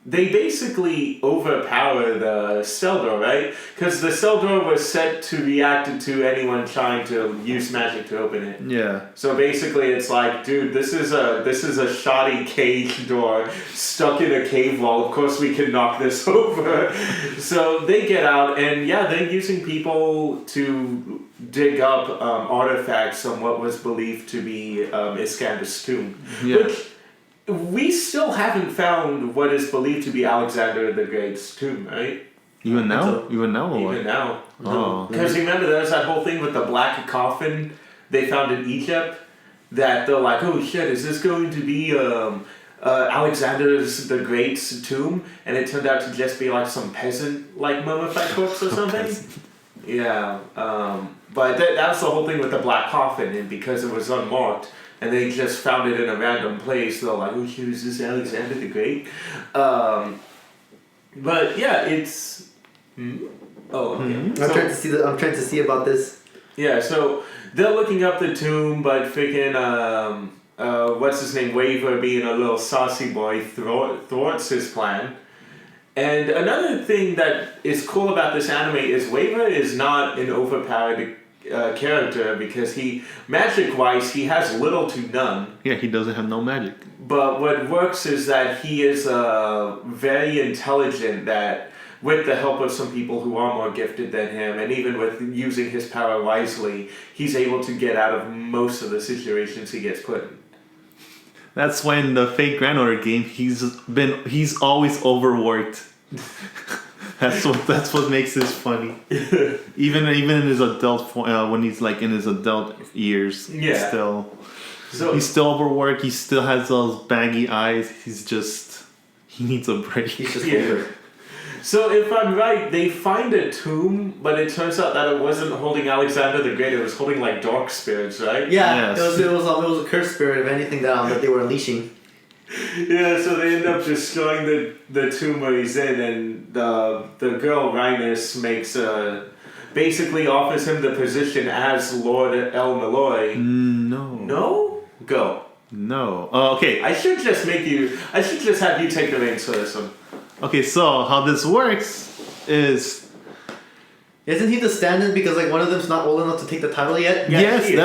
they basically overpower the cell door, right? Because the cell door was set to react to anyone trying to use magic to open it. Yeah. So basically, it's like, dude, this is a shoddy cage door stuck in a cave wall. Of course, we can knock this over. So they get out, and yeah, they're using people to dig up artifacts on what was believed to be Iskander's tomb. Yeah. Which we still haven't found what is believed to be Alexander the Great's tomb, right? Even now? Even now or what? Even now. Oh. Because remember, there was that whole thing with the black coffin they found in Egypt that they're like, oh shit, is this going to be Alexander the Great's tomb? And it turned out to just be like some peasant like mummified corpse or something. Yeah. But that was the whole thing with the black coffin, and because it was unmarked, and they just found it in a random place, they're like, oh shit, is this Alexander the Great? But yeah, it's... Oh, okay. Mm-hmm. I'm trying to see about this. Yeah, so they're looking up the tomb, but freaking, what's his name, Waver, being a little saucy boy, thwarts his plan. And another thing that is cool about this anime is Waver is not an overpowered character because magic-wise, he has little to none. Yeah, he doesn't have no magic. But what works is that he is very intelligent, that with the help of some people who are more gifted than him, and even with using his power wisely, he's able to get out of most of the situations he gets put in. That's why in the Fate Grand Order game, he's always overworked. That's what makes this funny. Even in his adult when he's like in his adult years, Yeah. he's still overworked. He still has those baggy eyes. He needs a break. He's just Yeah. older. So if I'm right, they find a tomb, but it turns out that it wasn't holding Alexander the Great. It was holding like dark spirits, right? Yeah, Yes. it was a cursed spirit of anything that they were unleashing. Yeah. So they end up destroying the tomb where he's in, and the girl Rhinus basically offers him the position as Lord El Melloi. No. No? Go. No. Okay. I should just have you take the reins for this one. Okay. So how this works is. Isn't he the stand-in because like one of them's not old enough to take the title yet? Yeah, Yes, he is.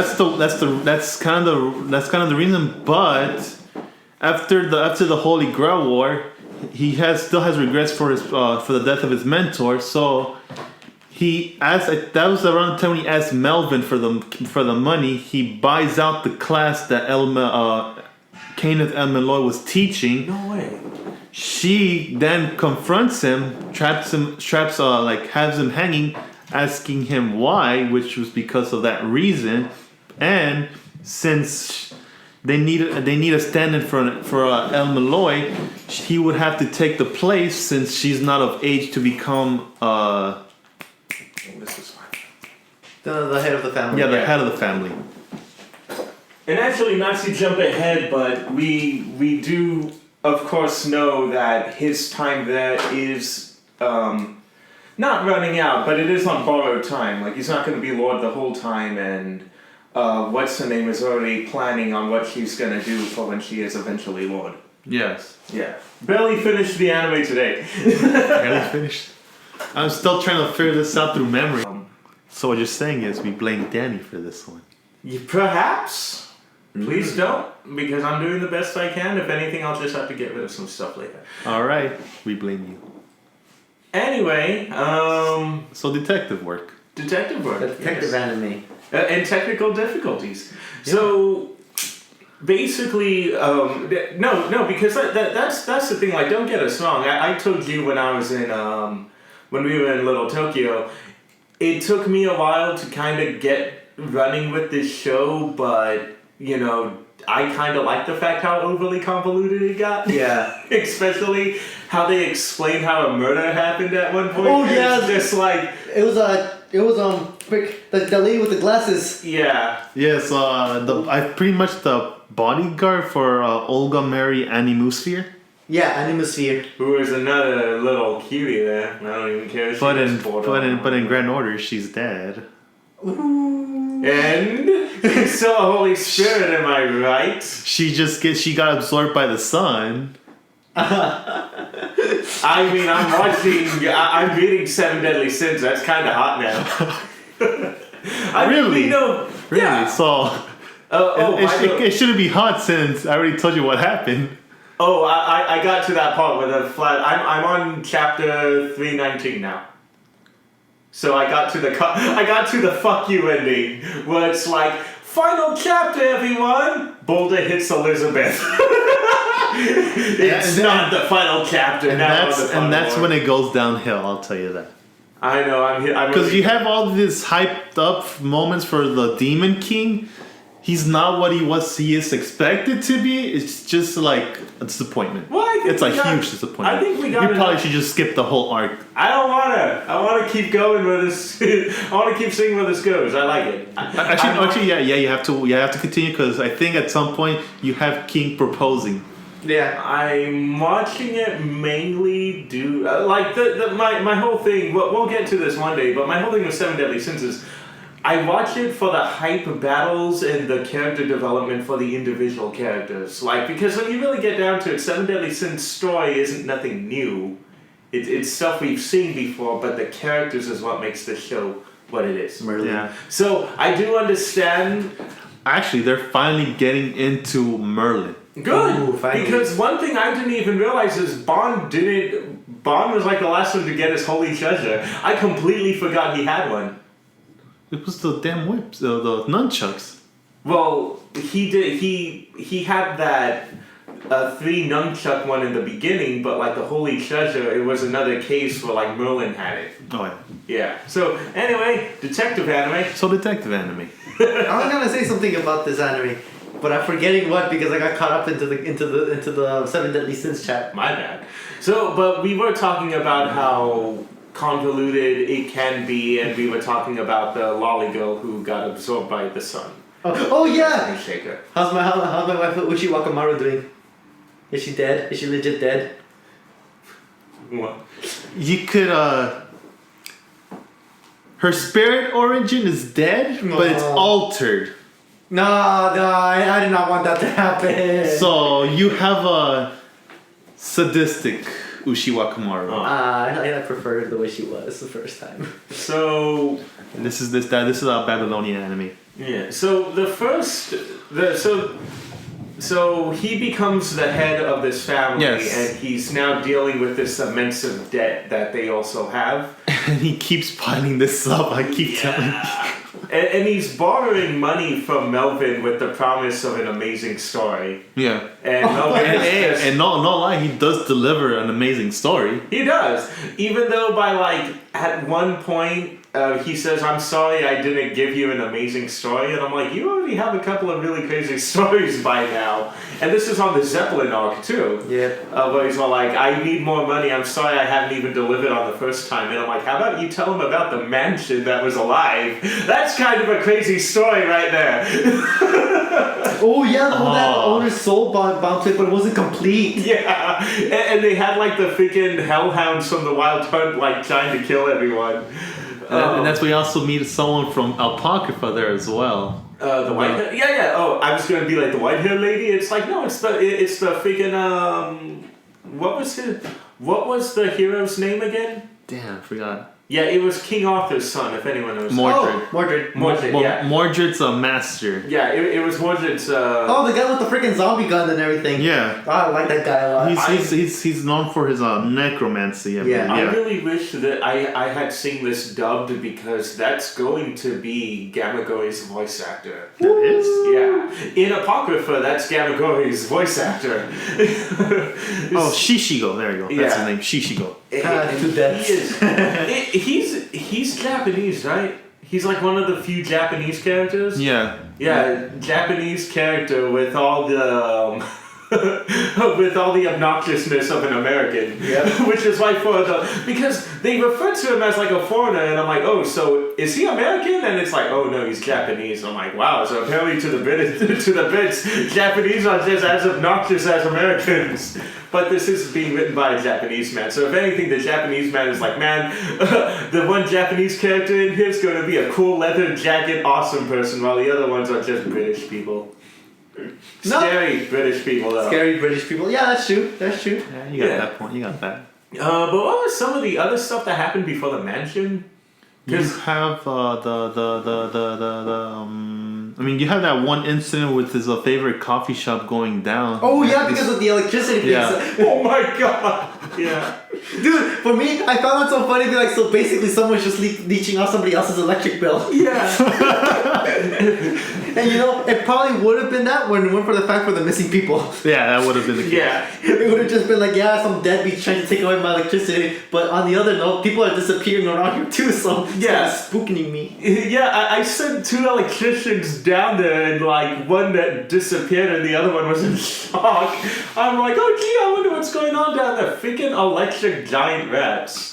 that's kind of the reason. But after the Holy Grail War, he still has regrets for the death of his mentor. So that was around the time when he asked Melvin for the money. He buys out the class that Kenneth El Melloi was teaching. No way. She then confronts him, has him hanging, asking him why, which was because of that reason. And since they need a stand-in for El Melloi, he would have to take the place since she's not of age to become This is fine. The head of the family. the head of the family. And actually, not to jump ahead, but we do, of course, know that his time there is not running out, but it is on borrowed time. Like, he's not going to be Lord the whole time, and what's her name is already planning on what she's going to do for when she is eventually Lord. Yes. Yeah. Barely finished the anime today. Barely finished. I'm still trying to figure this out through memory. So what you're saying is we blame Danny for this one. Perhaps? Please don't, because I'm doing the best I can. If anything, I'll just have to get rid of some stuff later. All right, we blame you. Anyway, So detective work. detective work. The detective yes. anime. And technical difficulties. So basically, no, because that's the thing. Like, don't get us wrong. I told you when I was in when we were in Little Tokyo, it took me a while to kind of get running with this show, but you know, I kind of like the fact how overly convoluted it got. Yeah. Especially how they explained how a murder happened at one point. Oh, yeah. It's just like, It was frick, the lady with the glasses. yeah. Yes, I pretty much the bodyguard for Olga Mary Animusphere. Yeah, Animusphere. Who is another little cutie there. I don't even care. She But was in borderline. but in Grand Order, she's dead. Ooh. And so a Holy Spirit, am I right? She got absorbed by the sun. I mean, I'm reading Seven Deadly Sins. That's kind of hot now. I mean, Really? we know. Really? Yeah. So it shouldn't be hot since I already told you what happened. Oh, I got to that part with a flat. I'm on chapter 319 now. So I got to the fuck you ending where it's like, final chapter, everyone. Boulder hits Elizabeth. It's not the final chapter. And that's when it goes downhill. I'll tell you that. I know. I'm Because really, you have all these hyped up moments for the Demon King. He's not what he is expected to be. It's just like a disappointment. Well, I think it's a we got- huge disappointment. I think we got You probably enough. should just skip the whole arc. I don't wanna. I wanna keep going where this. I wanna keep seeing where this goes. I like it. Actually, yeah. You have to continue because I think at some point you have King proposing. Yeah. I'm watching it mainly due like my whole thing. We'll get to this one day, but my whole thing with Seven Deadly Sins is I watch it for the hype battles and the character development for the individual characters. Like, because when you really get down to it, Seven Deadly Sins story isn't nothing new. It's stuff we've seen before, but the characters is what makes the show what it is. Merlin. Yeah. So I do understand. Actually, they're finally getting into Merlin. Good, Ooh, finally. because one thing I didn't even realize is Bond was like the last one to get his holy treasure. I completely forgot he had one. It was the damn whips, the nunchucks. Well, he did. He had that 3 nunchuck one in the beginning, but like the holy treasure, it was another case where like Merlin had it. Oh yeah. Yeah. So anyway, detective anime. So detective anime. I was gonna say something about this anime, but I'm forgetting what because I got caught up into the Seven Deadly Sins chat. My bad. So, but we were talking about how convoluted it can be, and we were talking about the lolly girl who got absorbed by the sun. Oh yeah. Shaker. How's my wife Uchi Wakamaru doing? Is she dead? Is she legit dead? What? You could her spirit origin is dead, but it's No. altered. No, I did not want that to happen. So you have a sadistic Ushiwa Kamaru. Oh. I preferred the way she was the first time. So And this is a Babylonian anime. yeah. So so he becomes the head of this family, Yes. and he's now dealing with this immense debt that they also have. And he keeps piling this up. I keep telling you. And he's borrowing money from Melvin with the promise of an amazing story. Yeah. And Melvin is just, And no lie, he does deliver an amazing story. he does. Even though by like at one point he says, "I'm sorry I didn't give you an amazing story," and I'm like, "You already have a couple of really crazy stories by now." And this is on the Zeppelin arc too. Yeah. Where he's all like, "I need more money. I'm sorry I haven't even delivered on the first time." And I'm like, "How about you tell him about the mansion that was alive?" That's kind of a crazy story right there. Oh yeah, the one that owner's soul bounced it, but it wasn't complete. Yeah, and they had like the freaking hellhounds from the Wild Hunt like trying to kill everyone. And that's where you also meet someone from Apocrypha there as well. The white hair? Yeah. Oh, I was gonna be like the white hair lady. It's like no, it's the freaking what was the hero's name again? Damn, I forgot. Yeah, it was King Arthur's son, if anyone knows. Mordred. Oh, Mordred. Mordred, yeah. Mordred's a master. Yeah, it was Mordred's... Oh, the guy with the freaking zombie gun and everything. Yeah. Oh, I like that guy a lot. He's known for his necromancy. I Yeah. mean, I really wish that I had seen this dubbed because that's going to be Gamagoy's voice actor. That is? Yeah. In Apocrypha, that's Gamagoy's voice actor. Oh, Shishigo. There you go. That's his Yeah. name. Shishigo. Two deaths. He's Japanese, right? He's like one of the few Japanese characters. Yeah. Yeah, Japanese character with all the with all the obnoxiousness of an American. Yeah. Which is why because they refer to him as like a foreigner, and I'm like, oh, so is he American? And it's like, oh no, he's Japanese. I'm like, wow. So apparently to the Brits, Japanese are just as obnoxious as Americans. But this is being written by a Japanese man. So if anything, the Japanese man is like, man, the one Japanese character in here is going to be a cool leather jacket, awesome person, while the other ones are just British people. Scary British people, though. Scary British people. Yeah, that's true. That's true. Yeah, you got that point. You got that. But what was some of the other stuff that happened before the mansion? You have I mean, you have that one incident with his favorite coffee shop going down. Oh yeah, because of the electricity. Yeah. Oh my god! Yeah. Dude, for me, I found that so funny. Be like, so basically, someone's just leeching off somebody else's electric bill. Yeah. And you know, it probably would have been that when it went for the fact for the missing people. Yeah, that would have been the case. Yeah. It would have just been like, yeah, some deadbeats trying to take away my electricity. But on the other note, people are disappearing around here too, so it's Yeah. spooking me. Yeah, I sent 2 electricians down there, and like one that disappeared and the other one was in shock. I'm like, oh gee, I wonder what's going on down there. Freaking electric giant rats.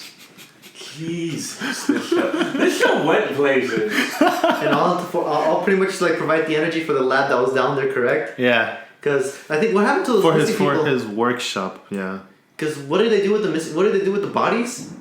Jesus, this show went places. And I'll pretty much like provide the energy for the lab that was down there, correct? Yeah. Because I think what happened to those missing people? For his workshop, yeah. Because what did they do with the What did they do with the bodies?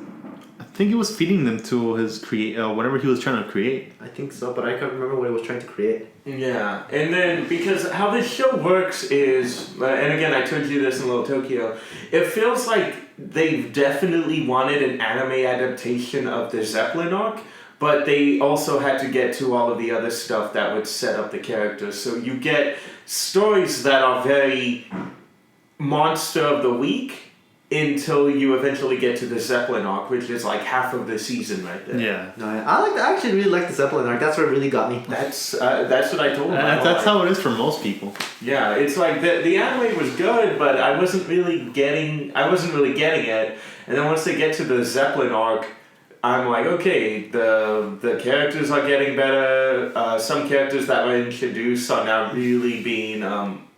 I think he was feeding them to his whatever he was trying to create. I think so, but I can't remember what he was trying to create. Yeah, and then because how this show works is, and again I told you this in Little Tokyo, it feels like they've definitely wanted an anime adaptation of the Zeppelin arc, but they also had to get to all of the other stuff that would set up the characters. So you get stories that are very monster of the week until you eventually get to the Zeppelin arc, which is like half of the season right there. Yeah. No, I actually really like the Zeppelin arc. That's what really got me. That's what I told him. That's how it is for most people. Yeah, it's like the anime was good, but I wasn't really getting it. And then once they get to the Zeppelin arc, I'm like, okay, the characters are getting better. Some characters that were introduced are now really being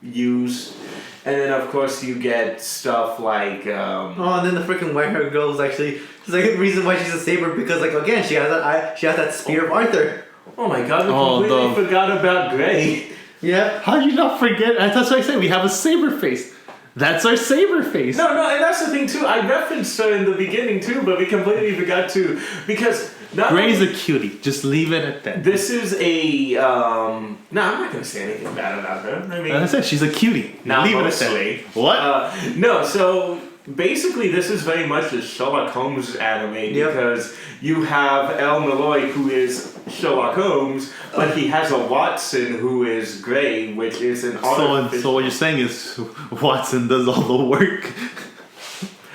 used. And then of course you get stuff like Oh, and then the freaking white-haired girl was actually the second reason why she's a saber, because like again she has that spear of Arthur. oh my god, we completely forgot about Grey. Yeah. How do you not forget? That's what I say. We have a saber face. That's our saber face. No, and that's the thing too. I referenced her in the beginning too, but we completely forgot to, because Grey's a cutie. Just leave it at that. this is a no, I'm not gonna say anything bad about her. I mean, Like I said, she's a cutie. Not leave mostly. it at that. What? No, so basically this is very much a Sherlock Holmes anime because you have Melloi who is Sherlock Holmes, but he has a Watson who is Grey, which is an artificial... So what you're saying is Watson does all the work.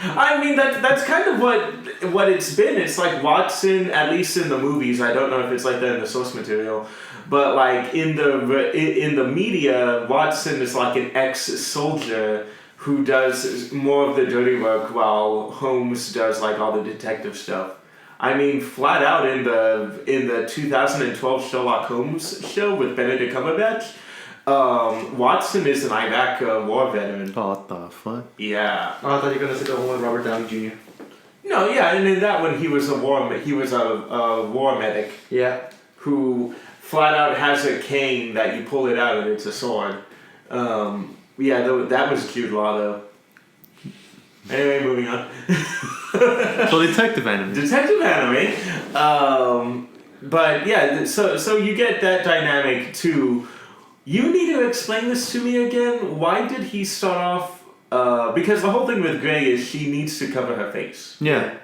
I mean that's kind of what it's been. It's like Watson, at least in the movies. I don't know if it's like that in the source material, but like in the media, Watson is like an ex-soldier who does more of the dirty work while Holmes does like all the detective stuff. I mean, flat out in the 2012 Sherlock Holmes show with Benedict Cumberbatch, Watson is an Iraq war veteran. Oh, what the fuck? Yeah. Oh, I thought you were gonna say the one with Robert Downey Jr. No, yeah, and in that one he was a war medic. Yeah. Who flat out has a cane that you pull it out and it's a sword. That was Jude Law though. Anyway, moving on. So detective anime. Detective anime. But yeah, so you get that dynamic too. You need to explain this to me again. Why did he start off? Because the whole thing with Grey is she needs to cover her face. Yeah.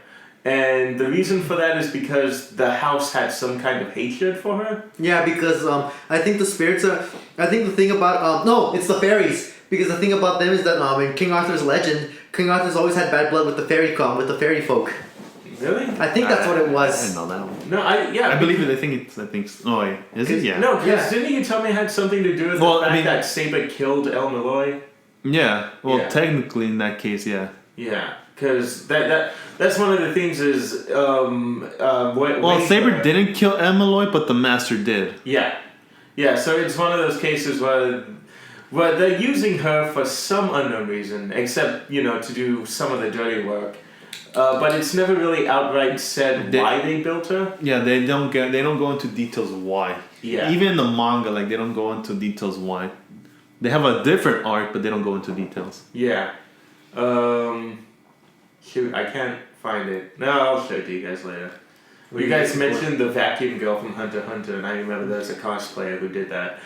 And the reason for that is because the house had some kind of hatred for her. Yeah, because I think the spirits are. I think the thing about no, it's the fairies. Because the thing about them is that in King Arthur's legend, King Arthur's always had bad blood with the fairy folk. Really? I think that's what it I was. didn't know that one. No, I believe it. I think. Oh wait, is it? Yeah. No, because Yeah. didn't you tell me it had something to do with Well, the I fact mean- that Saber killed El Melloi? Yeah. Well, Yeah. technically, in that case, yeah. Yeah, because that's one of the things is Well, Saber didn't kill Emily, but the master did. Yeah. So it's one of those cases where they're using her for some unknown reason, except to do some of the dirty work. But it's never really outright said why they built her. Yeah, they don't go into details of why. Yeah. Even in the manga, like they don't go into details why. They have a different arc, but they don't go into details. Yeah. Shoot, I can't find it. No, I'll show it to you guys later. You guys mentioned the vacuum girl from Hunter x Hunter, and I remember there was a cosplayer who did that.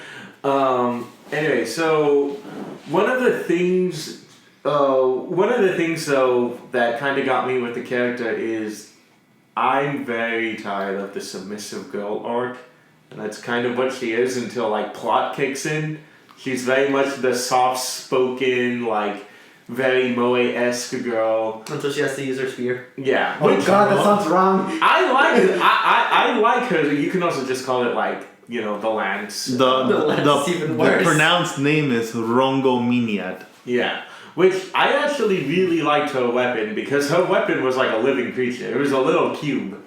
Anyway, so one of the things though that kind of got me with the character is I'm very tired of the submissive girl arc, and that's kind of what she is until like plot kicks in. She's very much the soft-spoken, like very moe-esque girl. Until she has to use her spear. Yeah. Oh God, that sounds wrong. I like it. I like her. You can also just call it like the lance. That's even worse. The pronounced name is Rongo Miniad. Yeah. Which I actually really liked her weapon because her weapon was like a living creature. It was a little cube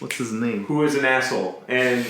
What's his name? who was an asshole. And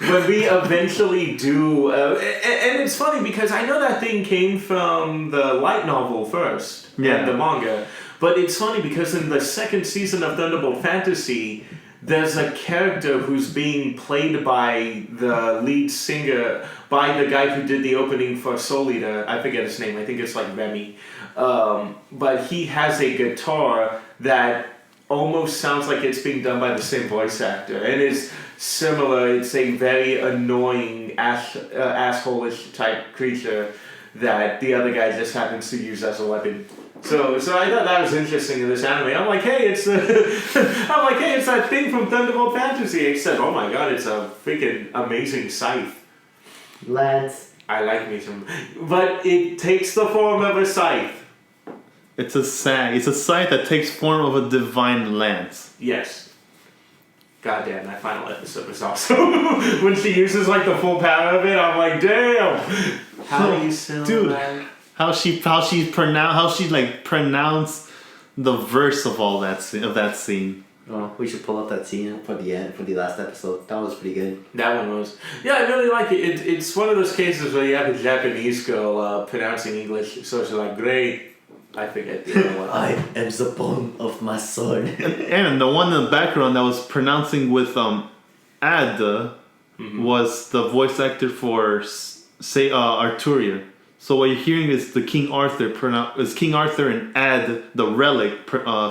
when we eventually do, and it's funny because I know that thing came from the light novel first, and the manga. But it's funny because in the second season of Thunderbolt Fantasy, there's a character who's being played by the lead singer, by the guy who did the opening for Soul Eater. I forget his name. I think it's like Remy. But he has a guitar that almost sounds like it's being done by the same voice actor. And is similar. It's a very annoying, asshole-ish type creature that the other guy just happens to use as a weapon. So I thought that was interesting in this anime. I'm like, hey, it's that thing from Thunderbolt Fantasy. Except, oh my god, it's a freaking amazing scythe. Lads. I like me some, but it takes the form of a scythe. It's a scythe that takes form of a divine lance. Yes. God damn, that final episode was awesome. When she uses like the full power of it, I'm like, damn. How do you sell Dude. that? How she pronounce the verse of all that scene. Oh, we should pull up that scene for the end, for the last episode. That was pretty good. That one was. Yeah, I really like it. It's one of those cases where you have a Japanese girl pronouncing English, so she's like, great. I forget the other one. I am the bone of my sword. And the one in the background that was pronouncing with ad was the voice actor for Arturia. So what you're hearing is the King Arthur and Ad the relic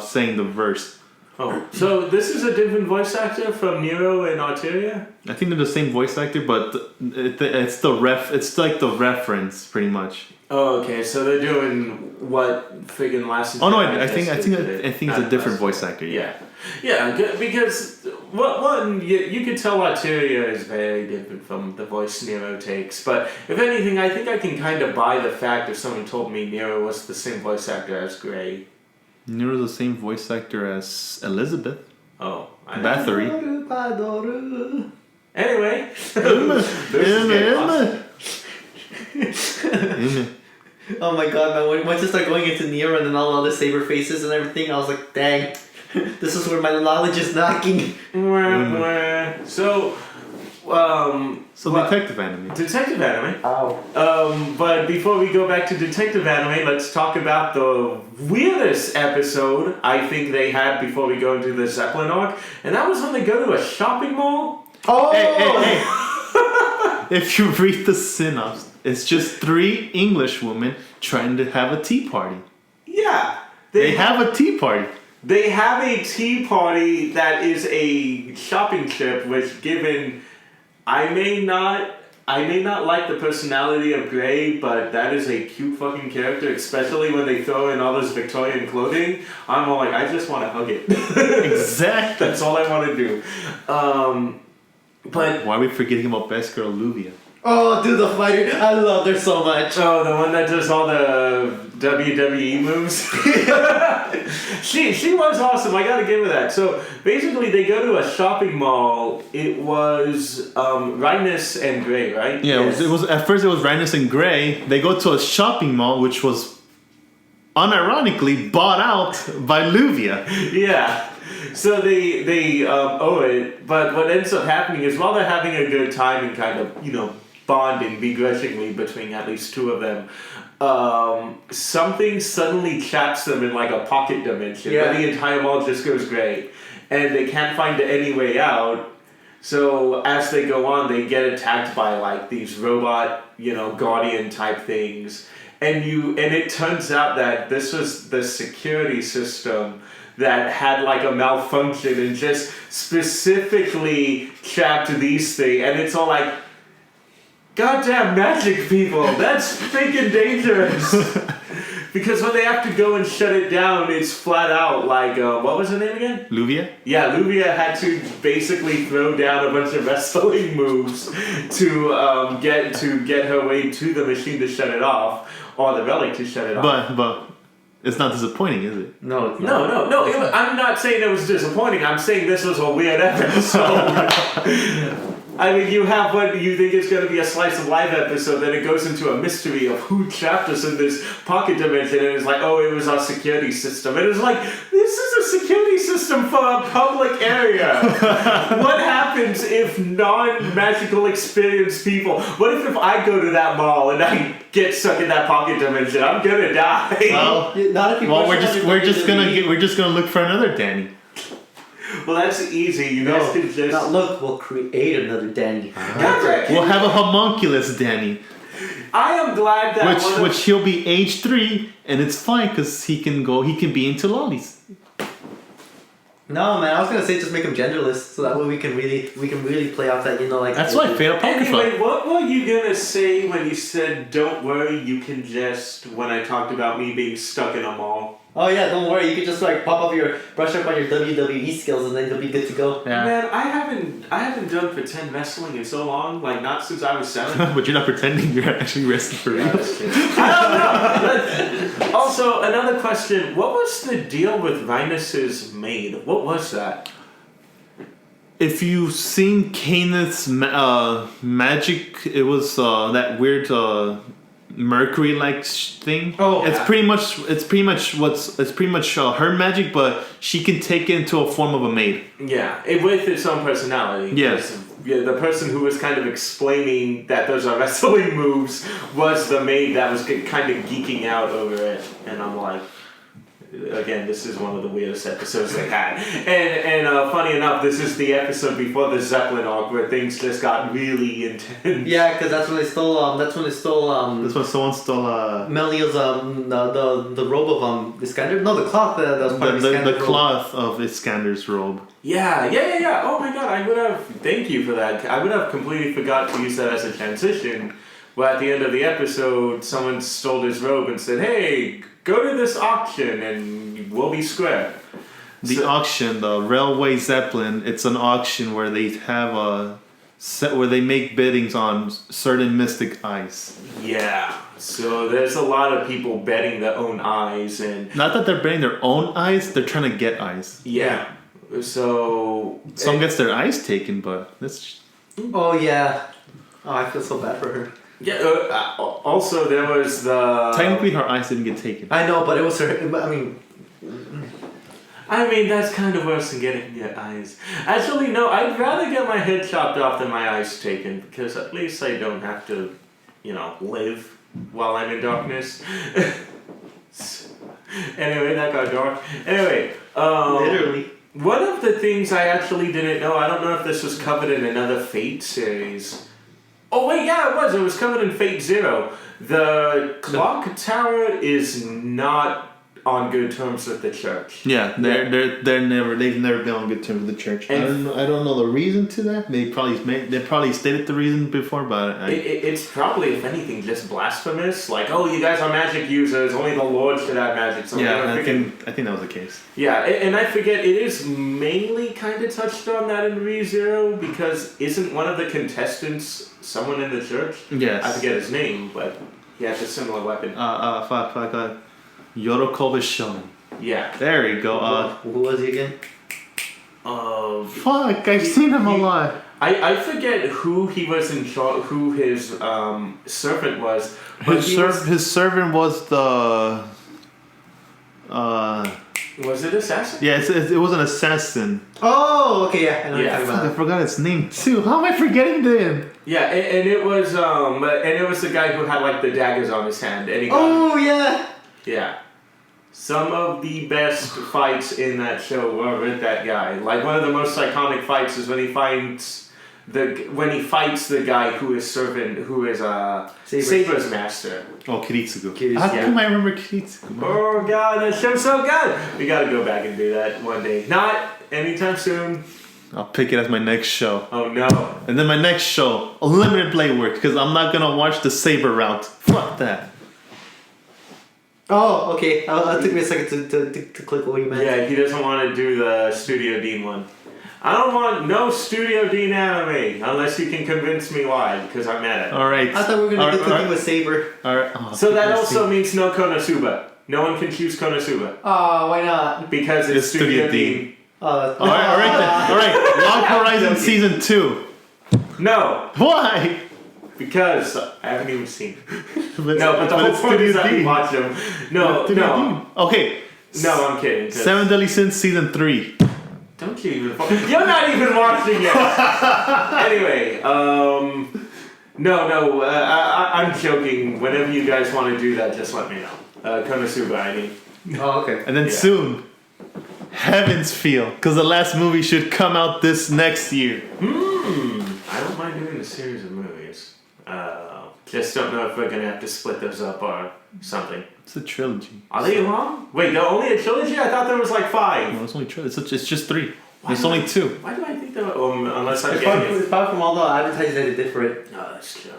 saying the verse. Oh, so this is a different voice actor from Nero and Arteria? I think they're the same voice actor, but it's like the reference pretty much. Oh, okay. So they're doing what friggin' last. Oh no, I think it's a different voice actor. Yeah, because you could tell Arteria is very different from the voice Nero takes. But if anything, I think I can kind of buy the fact if someone told me Nero was the same voice actor as Gray. Nero's the same voice actor as Elizabeth Oh, Bathory. Anyway, Oh my god, man. Once you start going into Nero and then all the other saber faces and everything, I was like, dang. This is where my knowledge is knocking. So, Detective Anime. Detective Anime. Ow. But before we go back to Detective Anime, let's talk about the weirdest episode I think they had before we go into the Zeppelin arc, and that was when they go to a shopping mall. Oh! Hey. If you read the synopsis, it's just 3 English women trying to have a tea party. Yeah. They have a tea party. They have a tea party that is a shopping trip, which given I may not I may not like the personality of Grey, but that is a cute fucking character, especially when they throw in all this Victorian clothing. I'm all like, I just want to hug it. Exactly. That's all I want to do. But why are we forgetting about best girl Luvia? Oh, dude, the fighter. I love her so much. oh, the one that does all the WWE moves. she was awesome. I gotta give her that. So basically, they go to a shopping mall. It was Rhinus and Grey, right? Yeah, Yes. it was at first it was Rhinus and Grey. They go to a shopping mall, which was unironically bought out by Luvia. Yeah. So they owe it, but what ends up happening is while they're having a good time and kind of, bonding begrudgingly between at least two of them, something suddenly traps them in like a pocket dimension where the entire mall just goes gray. And they can't find any way out. So as they go on, they get attacked by like these robot, guardian type things. And it turns out that this was the security system that had like a malfunction and just specifically trapped these things. And it's all like, goddamn magic people, that's freaking dangerous. Because when they have to go and shut it down, it's flat out like, what was her name again? Luvia? Yeah, Luvia had to basically throw down a bunch of wrestling moves to get her way to the machine to shut it off, or the relic to shut it off. But it's not disappointing, is it? No, it's not. No. I'm not saying it was disappointing. I'm saying this was a weird episode. I mean, you have what you think is going to be a slice of life episode, then it goes into a mystery of who trapped us in this pocket dimension, and it's like, oh, it was our security system. And it's like, this is a security system for a public area. What happens if non-magical experienced people, what if I go to that mall and I get stuck in that pocket dimension? I'm gonna die. Well, not if you Well, push we're it just under the gonna look for another Danny. Well, that's easy. You guys can just... Now look, we'll create another Danny. We'll have a homunculus Danny, I am glad that which he'll be age 3, and it's fine because he can be into lollies. No, man, I was gonna say just make him genderless, so that way we can really play off that, like. That's why Fatal Poker Anyway, Club. what were you gonna say when you said, don't worry, you can just, when I talked about me being stuck in a mall? Oh yeah, don't worry. You can just brush up on your WWE skills, and then you'll be good to go. Yeah. Man, I haven't done pretend wrestling in so long, like not since I was 7. But you're not pretending, you're actually wrestling for real. I don't know. Also, another question: what was the deal with Rhinus's maid? What was that? If you've seen Kenneth's magic, it was that weird Mercury-like thing. Oh, it's yeah. pretty much her magic, but she can take it into a form of a maid. Yeah, with its own personality. Yes. Yeah, the person who was kind of explaining that those are wrestling moves was the maid that was kind of geeking out over it, and I'm like, again, this is one of the weirdest episodes they had. And funny enough, this is the episode before the Zeppelin arc where things just got really intense. Yeah, because that's when they stole. That's when someone stole Melio's the robe of Iskander. No, the cloth that was part of the Iskander's robe. cloth of Iskander's robe. Yeah. Oh my god, thank you for that. I would have completely forgot to use that as a transition. Where at the end of the episode, someone stole his robe and said, hey, go to this auction and we'll be square. The auction, the Railway Zeppelin, it's an auction where they have where they make biddings on certain mystic eyes. Yeah, so there's a lot of people betting their own eyes and... Not that they're betting their own eyes, they're trying to get eyes. Yeah, so... Some gets their eyes taken, but that's... Oh yeah. Oh, I feel so bad for her. Yeah, also there was the... Technically her eyes didn't get taken. I know, but it was her. I mean, that's kind of worse than getting your eyes. Actually, no, I'd rather get my head chopped off than my eyes taken, because at least I don't have to, live while I'm in darkness. Anyway, that got dark. Anyway, Literally. one of the things I actually didn't know, I don't know if this was covered in another Fate series. Oh wait, yeah, it was. It was covered in Fate Zero. The clock tower is not on good terms with the church. Yeah, they've never been on good terms with the church. And I don't know the reason to that. They probably stated the reason before, but it's probably, if anything, just blasphemous. Like, oh, you guys are magic users. Only the Lord should have magic. So yeah, I think that was the case. Yeah, and I forget, it is mainly kind of touched on that in ReZero, because isn't one of the contestants someone in the church? Yes. I forget his name, but he has a similar weapon. Fuck, Yorokobe Shonen. Yeah. There you go. Who was he again? Fuck, I've seen him a lot. I forget who he was in charge, who his servant was. But His servant was the. Was it assassin? Yeah, it was an assassin. Oh, okay, yeah. I know what you're talking Fuck, I about. forgot his name too. How am I forgetting him? Yeah, and it was the guy who had like the daggers on his hand, and he got, Oh, yeah. yeah. Some of the best fights in that show were with that guy. Like, one of the most iconic fights is when he fights the guy who is Saber's master. Oh, Kiritsugu. Kiritsugu, How yeah. come I remember Kiritsugu? Oh god, that show's so good! We gotta go back and do that one day. Not anytime soon. I'll pick it as my next show. Oh no. And then my next show, Unlimited Blade Work, because I'm not gonna watch the Saber route. Fuck that. Oh, okay. It took me a second to click what you meant. Yeah, he doesn't want to do the Studio Dean one. I don't want no Studio Dean anime unless you can convince me why, because I'm mad at it. Alright. I thought we were going to do cooking with Saber. Alright. Oh, So that also means no Konosuba. No one can choose Konosuba. Oh, why not? Because it's Studio Dean. Oh, Alright then. Alright. Log Horizon Season 2. No, Why? because I haven't even seen it. But No, but the whole it's point is Studio that we D. watch them. No, Studio no. D. Okay. No, I'm kidding. 'cause- Seven Deadly Sins Season 3. Don't you even... You're not even watching it! Anyway, no, I'm joking. Whenever you guys want to do that, just let me know. Konosuba, I mean. Oh, okay. And then Yeah. soon, Heaven's Feel, because the last movie should come out this next year. I don't mind doing a series of movies. Just don't know if we're gonna have to split those up or something. It's a trilogy. Are they long? Wait, they're only a trilogy? I thought there was like 5. No, it's only trilogy. It's just 3. Why There's do only I- 2. Why do I think that? Unless I'm It's getting it. probably from all the advertising that they did for it. No, that's true.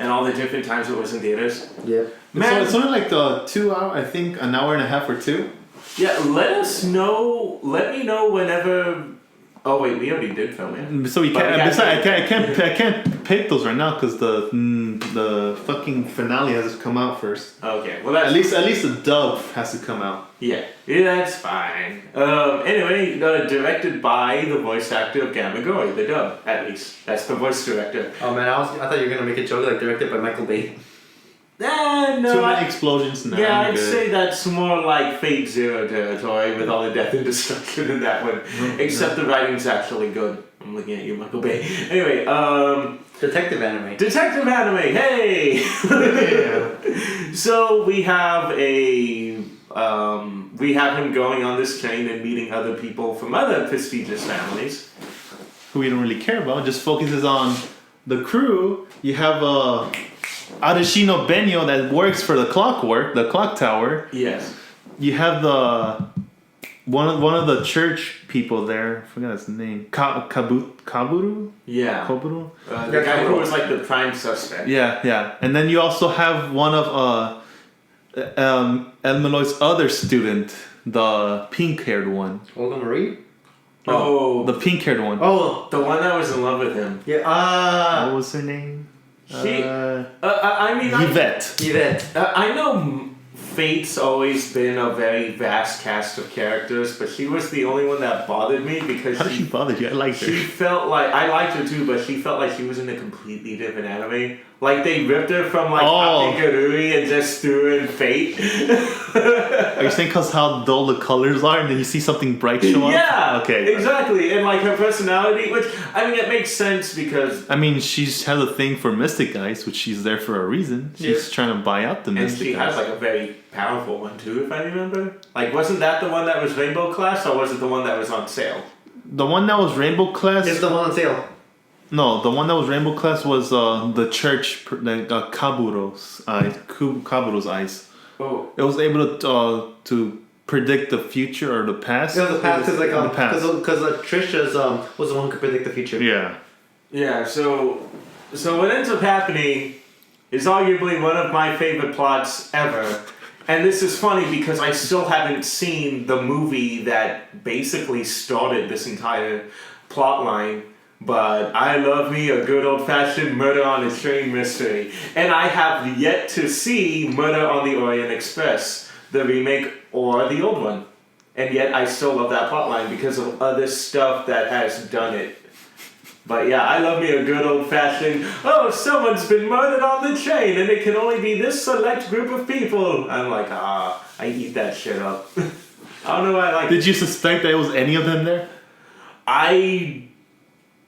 And all the different times it was in theaters. Yeah. Man, It's only like the 2 hour, I think, an hour and a half or 2. yeah. Let us know. Let me know whenever. Oh wait, we already did film it. So we But can't. we Besides, can't- I can't pick those right now because the fucking finale has to come out first. Okay, well that's At least the dub has to come out. yeah, that's fine. Anyway, directed by the voice actor of Gamagori, the dub, at least. That's the voice director. Oh man, I thought you were gonna make a joke like directed by Michael Bay. No, Too many explosions now. yeah, I'm I'd good. say that's more like Fate Zero territory with all the death and destruction in that one. Except the writing's actually good. I'm looking at you, Michael Bay. Anyway, Detective anime. Detective Anime, hey! So we have him going on this train and meeting other people from other prestigious families. Who we don't really care about. Just focuses on the crew. You have Arashino Benyo that works for the clock tower. Yes. You have the one of the church people there. I forgot his name. Kaburu. Yeah. Koburu. The guy who was like the prime suspect. Yeah. And then you also have one of El Meloy's other student, the pink-haired one. Olga Marie? Oh, The pink-haired one. Oh, the one that was in love with him. yeah. What was her name? She, I mean, Yvette. Yvette. I know Fate's always been a very vast cast of characters, but she was the only one that bothered me because How did she bother you? I liked her. she felt like I liked her too, but she felt like she was in a completely different anime. Like they ripped her from like Hakigaruri and just threw her in Fate. Are you saying because how dull the colors are and then you see something bright show up? Yeah. Okay. Exactly, and like her personality, which I mean, it makes sense because. I mean, she's has a thing for Mystic Eyes, which she's there for a reason. She's trying to buy out the And Mystic she Eyes. has like a very powerful one too, if I remember. Like, wasn't that the one that was Rainbow Class, or was it the one that was on sale? The one that was Rainbow Class. It's the one on sale. No, the one that was Rainbow Class was the church, Kaburo's eyes. Kaburo's eyes. Oh. It was able to predict the future or the past. Yeah, the past is like the past. because Trisha's was the one who could predict the future. Yeah. Yeah, so what ends up happening is arguably one of my favorite plots ever. And this is funny because I still haven't seen the movie that basically started this entire plot line. But I love me a good old-fashioned Murder on a Train mystery. And I have yet to see Murder on the Orient Express, the remake or the old one. And yet I still love that plotline because of other stuff that has done it. But yeah, I love me a good old-fashioned, oh, someone's been murdered on the train and it can only be this select group of people. I'm like, I eat that shit up. I don't know why I like it. Did you suspect that it was any of them there? I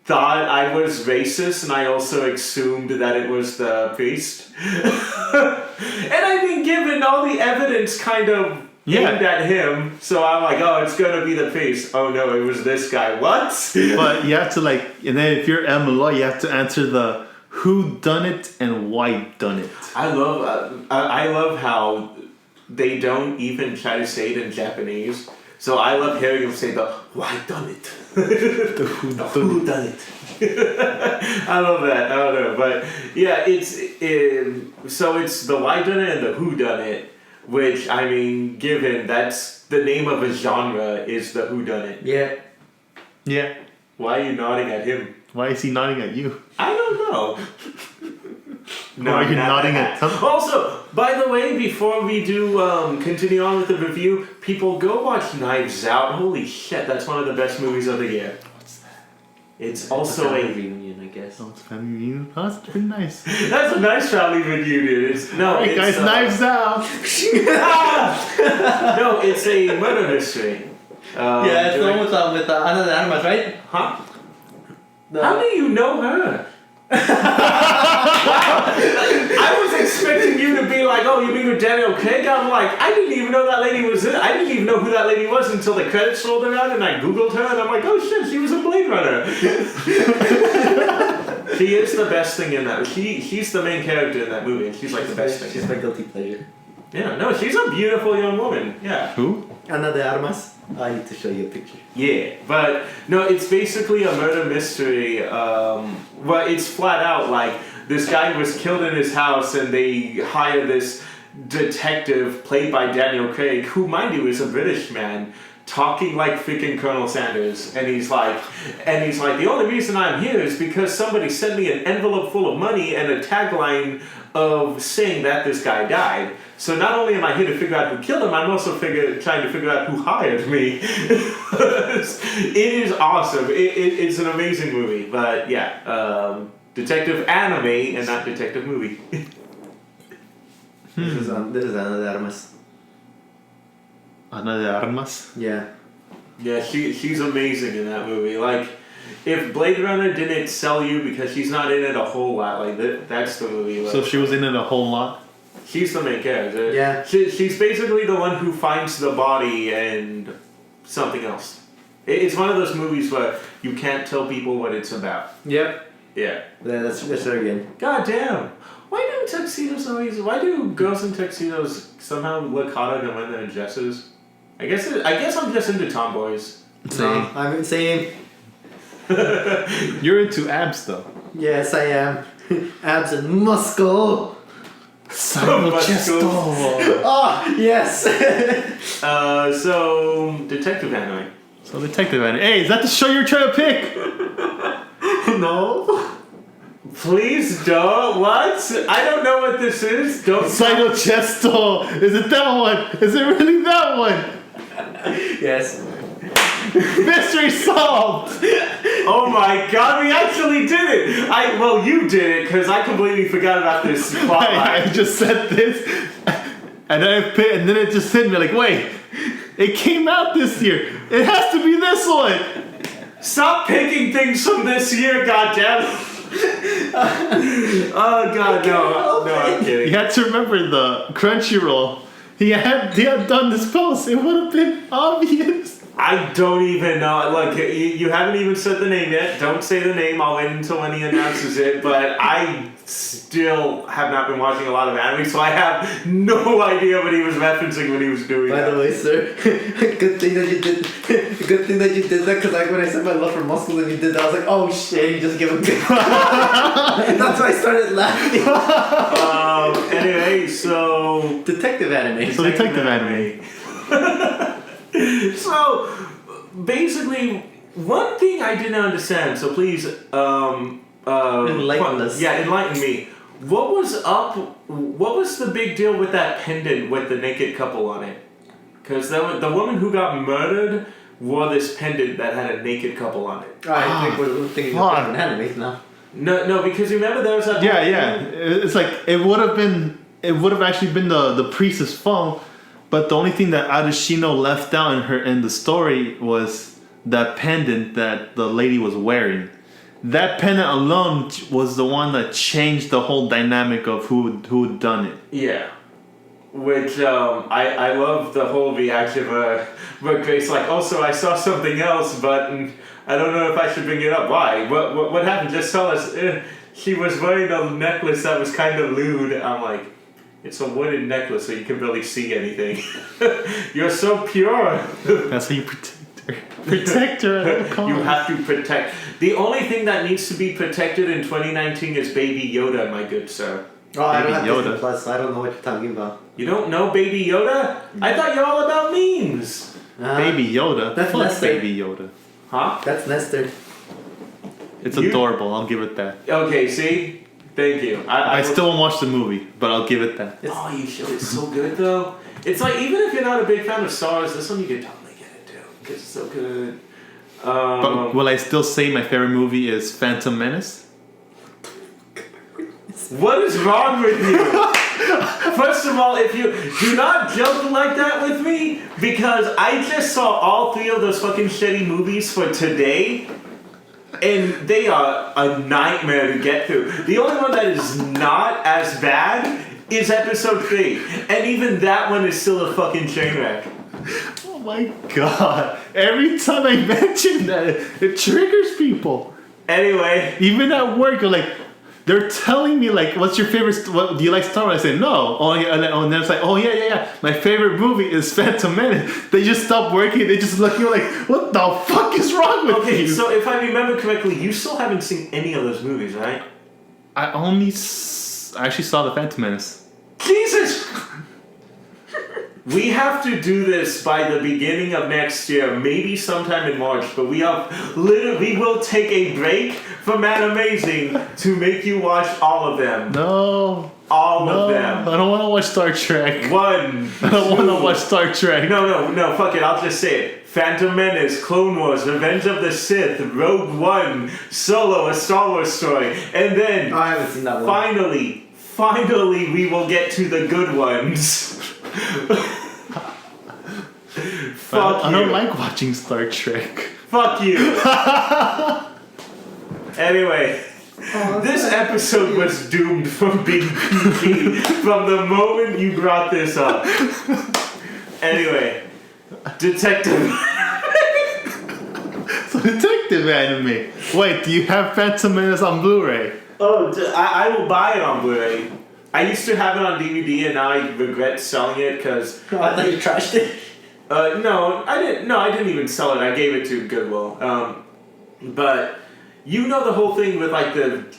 thought I was racist and I also assumed that it was the priest. And I've been given all the evidence kind of aimed at him, so I'm like, oh, it's gonna be the priest. Oh no, it was this guy. What? But you have to and then if you're melloi, you have to answer the who done it and why done it. I love how they don't even try to say it in Japanese. So I love hearing him say the why done it. The who done it. I love that. I don't know, but yeah, so it's the why done it and the who done it. Which, I mean, given that's the name of a genre is the whodunit. Yeah. Yeah. Why are you nodding at him? Why is he nodding at you? I don't know. No, you're nodding at something. Also, by the way, before we do continue on with the review, people go watch Knives Out. Holy shit, that's one of the best movies of the year. What's that? It's also a reunion, I guess. Oh, it's family reunion. Oh, that's pretty nice. That's a nice family reunion. Alright, guys, Knives Out. No, it's a murder mystery. Yeah, it's the one with Ana de Armas, right? Huh? How do you know her? I was expecting you to be like, oh, you mean with Daniel Craig? I'm like, I didn't even know that lady was in it. I didn't even know who that lady was until the credits rolled around and I googled her and I'm like, oh shit, she was in Blade Runner. She is the best thing in that. She's the main character in that movie and she's like the best thing. She's my guilty pleasure. Yeah, no, she's a beautiful young woman. Yeah. Who? Ana de Armas. I need to show you a picture. Yeah, but no, it's basically a murder mystery. Well, it's flat out like this guy was killed in his house, and they hire this detective played by Daniel Craig, who, mind you, is a British man, talking like freaking Colonel Sanders, and he's like, the only reason I'm here is because somebody sent me an envelope full of money and a tagline of saying that this guy died. So not only am I here to figure out who killed him, I'm also trying to figure out who hired me. It is awesome. It's an amazing movie, but yeah, detective anime and not detective movie. This is Ana de Armas. Ana de Armas? Yeah. Yeah, she's amazing in that movie. Like, if Blade Runner didn't sell you because she's not in it a whole lot, like that's the movie. Like, So she was in it a whole lot? She's the main character. Yeah. She's basically the one who finds the body and something else. It's one of those movies where you can't tell people what it's about. Yep. Yeah. That's her again. God damn. Why do girls in tuxedos somehow look hotter than when they're in dresses? I guess I'm just into tomboys. No, I'm saying. You're into abs, though. Yes, I am. Abs and muscle. Chesto. Oh, yes. So detective anime. So detective anime. Hey, is that the show you're trying to pick? No. Please don't. What? I don't know what this is. Don't. Chesto. Is it that one? Is it really that one? Yes. Mystery solved. Oh my god, we actually did it! Well, you did it, because I completely forgot about this plotline. I just said this, and then it just hit me like, wait, it came out this year. It has to be this one. Stop picking things from this year, goddammit! Oh god, no, I'm kidding. You had to remember the Crunchyroll. He had done this post. It would have been obvious. I don't even know. Look, you haven't even said the name yet. Don't say the name. I'll wait until when he announces it. But I still have not been watching a lot of anime, so I have no idea what he was referencing when he was doing By that. the way, sir, good thing that you did. Good thing that you did that, because like when I said my love for muscles and you did that, I was like, oh shit, you just gave a big. That's why I started laughing. Anyway, so Detective anime. So detective anime. So basically, one thing I didn't understand. So please, Enlighten us. Yeah, enlighten me. What was up? What was the big deal with that pendant with the naked couple on it? Because the woman who got murdered wore this pendant that had a naked couple on it. I think we're thinking of different animes now. No, because remember there was that. Yeah. It's like it would have actually been the priest's fault, but the only thing that Arashino left out in the story was that pendant that the lady was wearing. That pendant alone was the one that changed the whole dynamic of who had done it. Yeah. Which I love the whole reaction where Grace like, also I saw something else, but I don't know if I should bring it up. Why? What happened? Just tell us. She was wearing a necklace that was kind of lewd. I'm like, it's a wooden necklace, so you can barely see anything. You're so pure. That's how you protect her. Protect her at all costs. You have to protect. The only thing that needs to be protected in 2019 is Baby Yoda, my good sir. Oh, I don't Baby have Yoda. Disney Plus. I don't know what you're talking about. You don't know Baby Yoda? I thought you're all about memes. Baby Yoda. That's Fuck Nestor. Baby Yoda. Huh? That's Nestor. It's You- adorable. I'll give it that. Okay, see? Thank you. I still won't watch the movie, but I'll give it that. Oh, you should. It's so good, though. It's like, even if you're not a big fan of Star Wars, this one you can totally get into. Because it's so good. But will I still say my favorite movie is Phantom Menace? What is wrong with you? First of all, if you do not jump like that with me, because I just saw all three of those fucking shitty movies for today, and they are a nightmare to get through. The only one that is not as bad is episode 3, and even that one is still a fucking train wreck. Oh my god. Every time I mention that, it triggers people. Anyway, Even at work, they're telling me what's your favorite? What do you like Star Wars? I say no. Oh yeah, and then it's like, oh yeah. My favorite movie is Phantom Menace. They just stop working. They just look at you like, what the fuck is wrong with okay, you? so if I remember correctly, you still haven't seen any of those movies, right? I only actually saw the Phantom Menace. Jesus! We have to do this by the beginning of next year, maybe sometime in March, but we will take a break from Mad Amazing to make you watch all of them. No. All No. of them. I don't want to watch Star Trek. One. I don't want to watch Star Trek. No, fuck it, I'll just say it. Phantom Menace, Clone Wars, Revenge of the Sith, Rogue One, Solo, A Star Wars Story, and then Oh, I haven't seen that one. finally we will get to the good ones. Fuck I you. don't like watching Star Trek. Fuck you. Anyway, this episode was doomed from being PG from the moment you brought this up. Anyway, Detective. So detective anime. Wait, do you have Phantom Menace on Blu-ray? Oh, I will buy it on Blu-ray. I used to have it on DVD and now I regret selling it because... Oh, I thought you trashed it. No, I didn't. No, I didn't even sell it. I gave it to Goodwill. But you know the whole thing with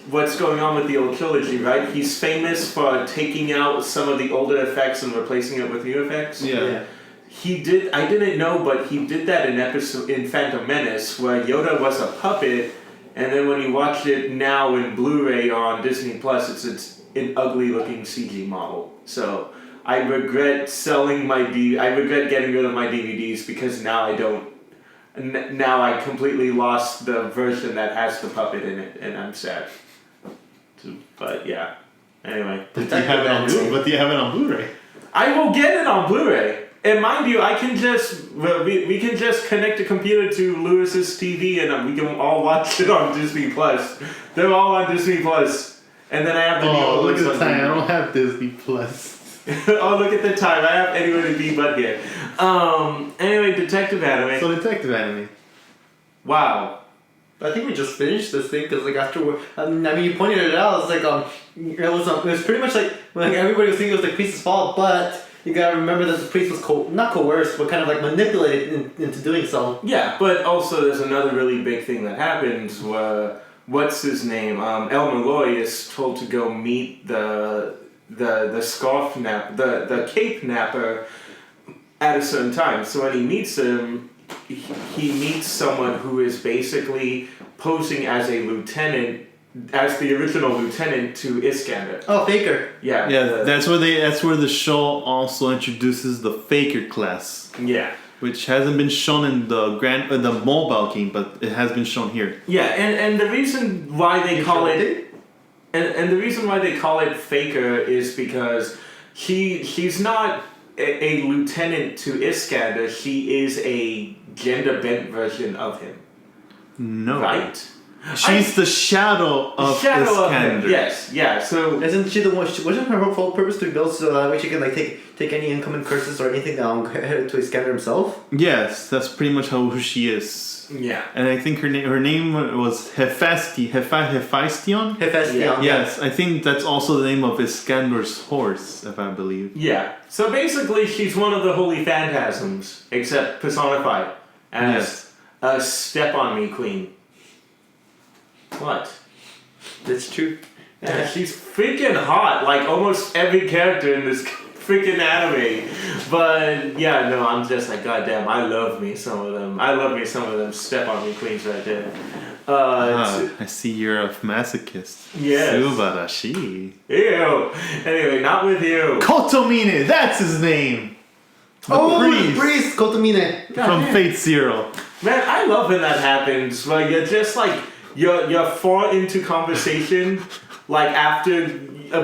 what's going on with the old trilogy, right? He's famous for taking out some of the older effects and replacing it with new effects. Yeah. He did. I didn't know, but he did that in Phantom Menace, where Yoda was a puppet, and then when you watch it now in Blu-ray on Disney Plus, it's an ugly-looking CG model. So. I regret I regret getting rid of my DVDs because now I don't. Now I completely lost the version that has the puppet in it, and I'm sad. But yeah. Anyway. But do you have it on Blu-ray? I will get it on Blu-ray. And mind you, I can just we can just connect a computer to Lewis's TV, and we can all watch it on Disney Plus. They're all on Disney Plus, and then I have the Oh, look ones at the on time. I DVD. don't have Disney Plus. Oh, look at the time. I have anywhere to be but here. Anyway, Detective Anime. So detective anime. Wow. I think we just finished this thing because like after you pointed it out. It's like it was pretty much like everybody was thinking it was the priest's fault, but you gotta remember that the priest was not coerced, but kind of like manipulated into doing so. Yeah, but also there's another really big thing that happens where what's his name? El Melloi is told to go meet the scarf nap, the cape napper at a certain time. So when he meets him, he meets someone who is basically posing as a lieutenant, as the original lieutenant to Iskander. Oh, Faker. Yeah. Yeah, that's where the show also introduces the Faker class. Yeah. Which hasn't been shown in the mobile game, but it has been shown here. Yeah, and the reason why they call it and the reason why they call it Faker is because she's not a lieutenant to Iskander, she is a gender bent version of him. No. Right? She's the shadow of Iskander. Of him. Yes, yeah. So isn't she the one? Wasn't her whole purpose to build so that way she can like take any incoming curses or anything down to Iskander himself? Yes, that's pretty much who she is. Yeah. And I think her name was Hephaestion. Hephaestion. Yeah. Yes, I think that's also the name of Iskander's horse, if I believe. Yeah. So basically, she's one of the holy phantasms, except personified as a step on me queen. What? That's true. Yeah, she's freaking hot, like almost every character in this freaking anime. But yeah, no, I'm just like, goddamn, I love me some of them step on me queens right there. I see you're a masochist. Yes. Subarashi. Ew. Anyway, not with you. Kotomine, that's his name. The priest Kotomine from Fate Zero. Man, I love when that happens. Where you're just like you're far into conversation, like after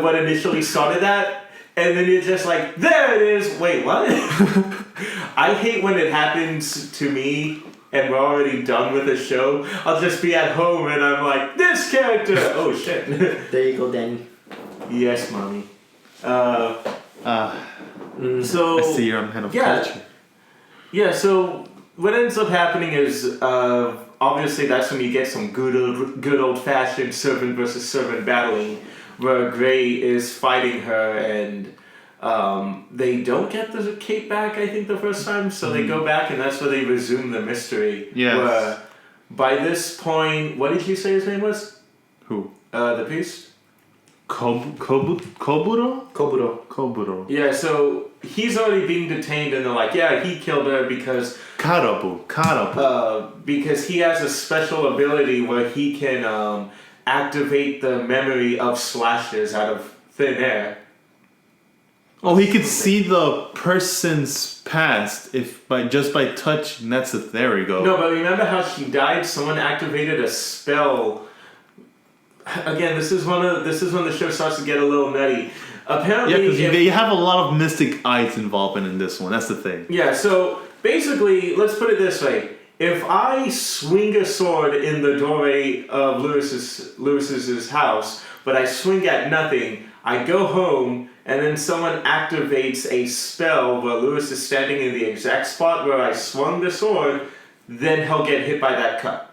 what initially started that, and then you're just like, there it is. Wait, what? I hate when it happens to me and we're already done with the show. I'll just be at home and I'm like, this character. Oh shit. There you go, Danny. Yes, mommy. So I see you're a man of culture. Yeah. So what ends up happening is obviously that's when you get some good old fashioned servant versus servant battling, where Gray is fighting her and they don't get the cape back, I think, the first time, so they go back and that's where they resume the mystery. Yes. Where by this point, what did you say his name was? Who? The priest? Koburo? Koburo. Yeah, so he's already being detained and they're like, yeah, he killed her because Karabu. because he has a special ability where he can activate the memory of slashes out of thin air. Oh, he could see the person's past by touching. That's it. There we go. No, but remember how she died? Someone activated a spell. Again, this is when the show starts to get a little nutty. Apparently, yeah, because they have a lot of mystic eyes involvement in this one. That's the thing. Yeah, so basically, let's put it this way. If I swing a sword in the doorway of Lewis's house, but I swing at nothing, I go home, and then someone activates a spell where Lewis is standing in the exact spot where I swung the sword, then he'll get hit by that cut.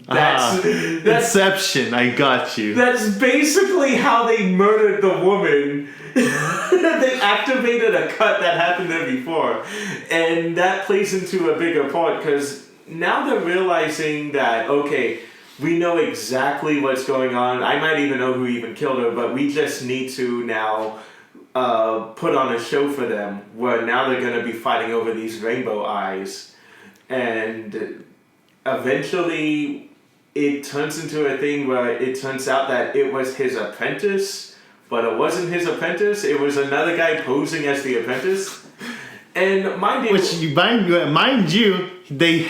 That's Inception, I got you. That's basically how they murdered the woman. They activated a cut that happened there before. And that plays into a bigger part because now they're realizing that, okay, we know exactly what's going on. I might even know who even killed her, but we just need to now put on a show for them where now they're going to be fighting over these rainbow eyes. And eventually it turns into a thing where it turns out that it was his apprentice, but it wasn't his apprentice. It was another guy posing as the apprentice. And mind you, they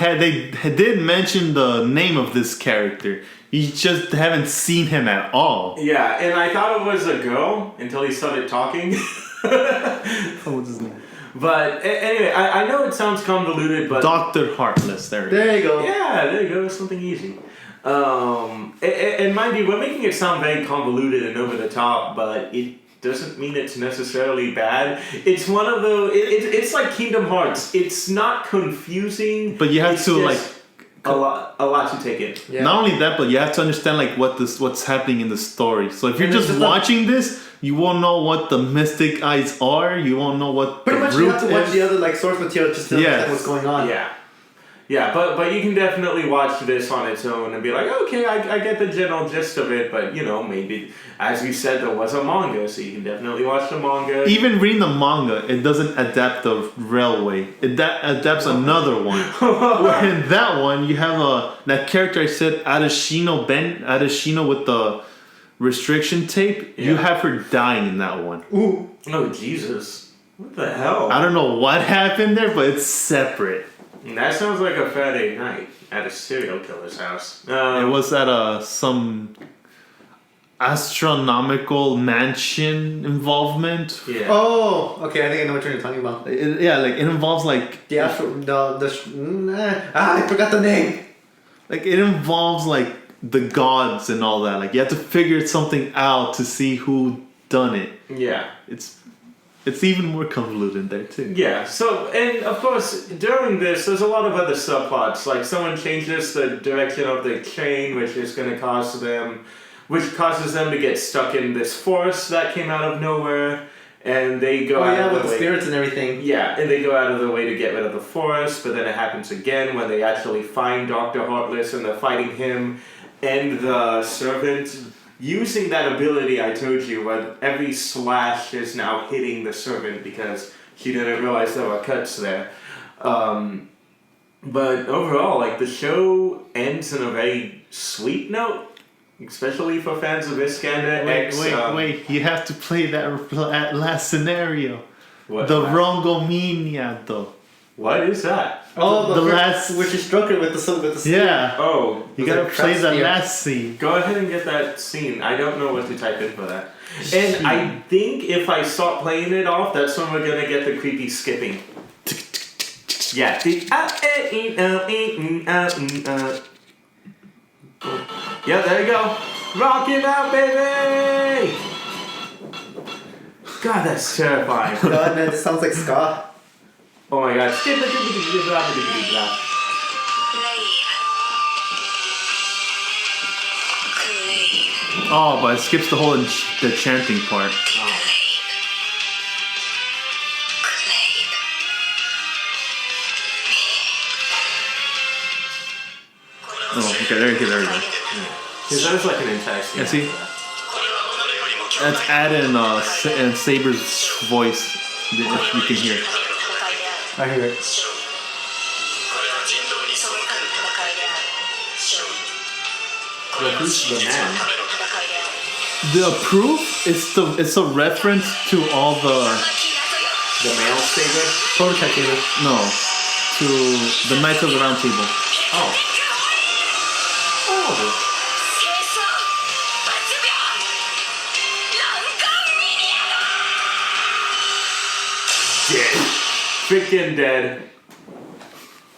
did mention the name of this character. You just haven't seen him at all. Yeah, and I thought it was a girl until he started talking. What's his name? But anyway, I know it sounds convoluted, but Dr. Heartless. There you go. Yeah, there you go. Something easy. And mind you, we're making it sound very convoluted and over the top, but it doesn't mean it's necessarily bad. It's one of the. It's like Kingdom Hearts. It's not confusing. But you have to a lot to take in. Yeah. Not only that, but you have to understand like what's happening in the story. So if you're And it's just just not- watching this, you won't know what the mystic eyes are. You won't know what Pretty the much you root have to watch is. the other like source material just to Yes. understand what's going on. Yeah, but you can definitely watch this on its own and be like, okay, I get the general gist of it, but maybe, as you said, there was a manga, so you can definitely watch the manga. Even reading the manga, it doesn't adapt the railway. It adapts another one. Where in that one, you have that character I said, Adashino with the restriction tape. You Yeah. have her dying in that one. Ooh. Oh, Jesus. What the hell? I don't know what happened there, but it's separate. That sounds like a Friday night at a serial killer's house. It was at some astronomical mansion involvement. Yeah. Oh, okay. I think I know what you're talking about. It involves like The I forgot the name. it involves like the gods and all that. Like you have to figure something out to see who done it. Yeah. It's even more convoluted there too. Yeah, so, and of course, during this, there's a lot of other subplots, like someone changes the direction of the train, which causes them to get stuck in this forest that came out of nowhere, and they go out of with the the way. spirits and everything. Yeah, and they go out of their way to get rid of the forest, but then it happens again when they actually find Dr. Heartless and they're fighting him and the servant. Using that ability I told you, where every slash is now hitting the servant because she didn't realize there were cuts there. But overall, like, the show ends in a very sweet note, especially for fans of Iskander X. Wait! You have to play that last scenario. What? The Rongominiado. What is that? Oh, The the last- last which you struck it with the Yeah. Oh, You Was gotta it play the Craftspear? last scene. go ahead and get that scene. I don't know what to type in for that. And I think if I start playing it off, that's when we're gonna get the creepy skipping. Yeah. Yeah, there you go. Rock it out, baby! God, that's terrifying. God, man, this sounds like ska. Oh my god. Oh, but it skips the whole the chanting part. Oh, okay, there you go. Because there's like an entire scene. Yeah, see? after that. Let's add in Saber's voice, if you can hear. I hear it. But who's the man? The proof is it's a reference to all the The male saber? Prototype saber. no to the Knights of the Round Table. Oh. Oh. Dead. Freaking dead.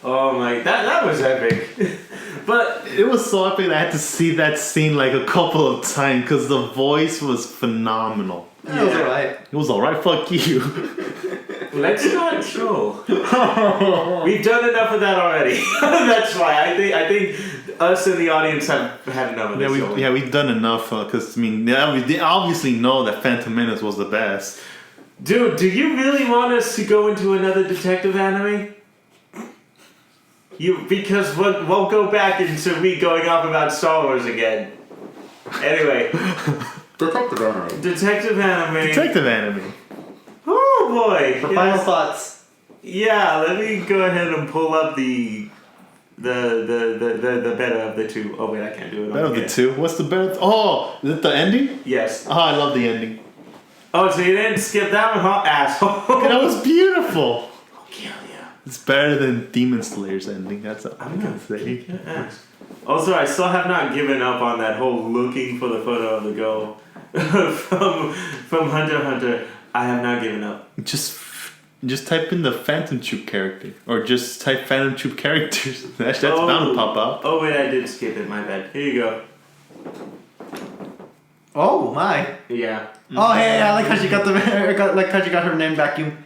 Oh my, that was epic. But It was so epic that I had to see that scene like a couple of times because the voice was phenomenal. That was Yeah. alright. It was alright, fuck you. let's not troll. We've done enough of that already. That's why I think us and the audience have had enough of this. We've done enough because I mean they obviously know that Phantom Menace was the best. Dude, do you really want us to go into another detective anime? Because we'll go back into me going off about Star Wars again. Anyway, Detective anime. detective anime. Detective anime. Oh boy. For Yes. final thoughts. Yeah, let me go ahead and pull up the better of the two. Oh wait, I can't do it. Better of the two. What's the better? Oh, is it the ending? Yes. Oh, I love the ending. Oh, so you didn't skip that one, huh, asshole? That was beautiful. Hell yeah. It's better than Demon Slayer's ending. That's what I'm gonna say. Yes. Also, I still have not given up on that whole looking for the photo of the girl from Hunter x Hunter. I have not given up. Just type in the Phantom Troop character, or just type Phantom Troop characters. That's bound to pop up. Oh wait, I did skip it. My bad. Here you go. Oh my. Yeah. Oh hey, I like how she got the like how she got her name vacuum.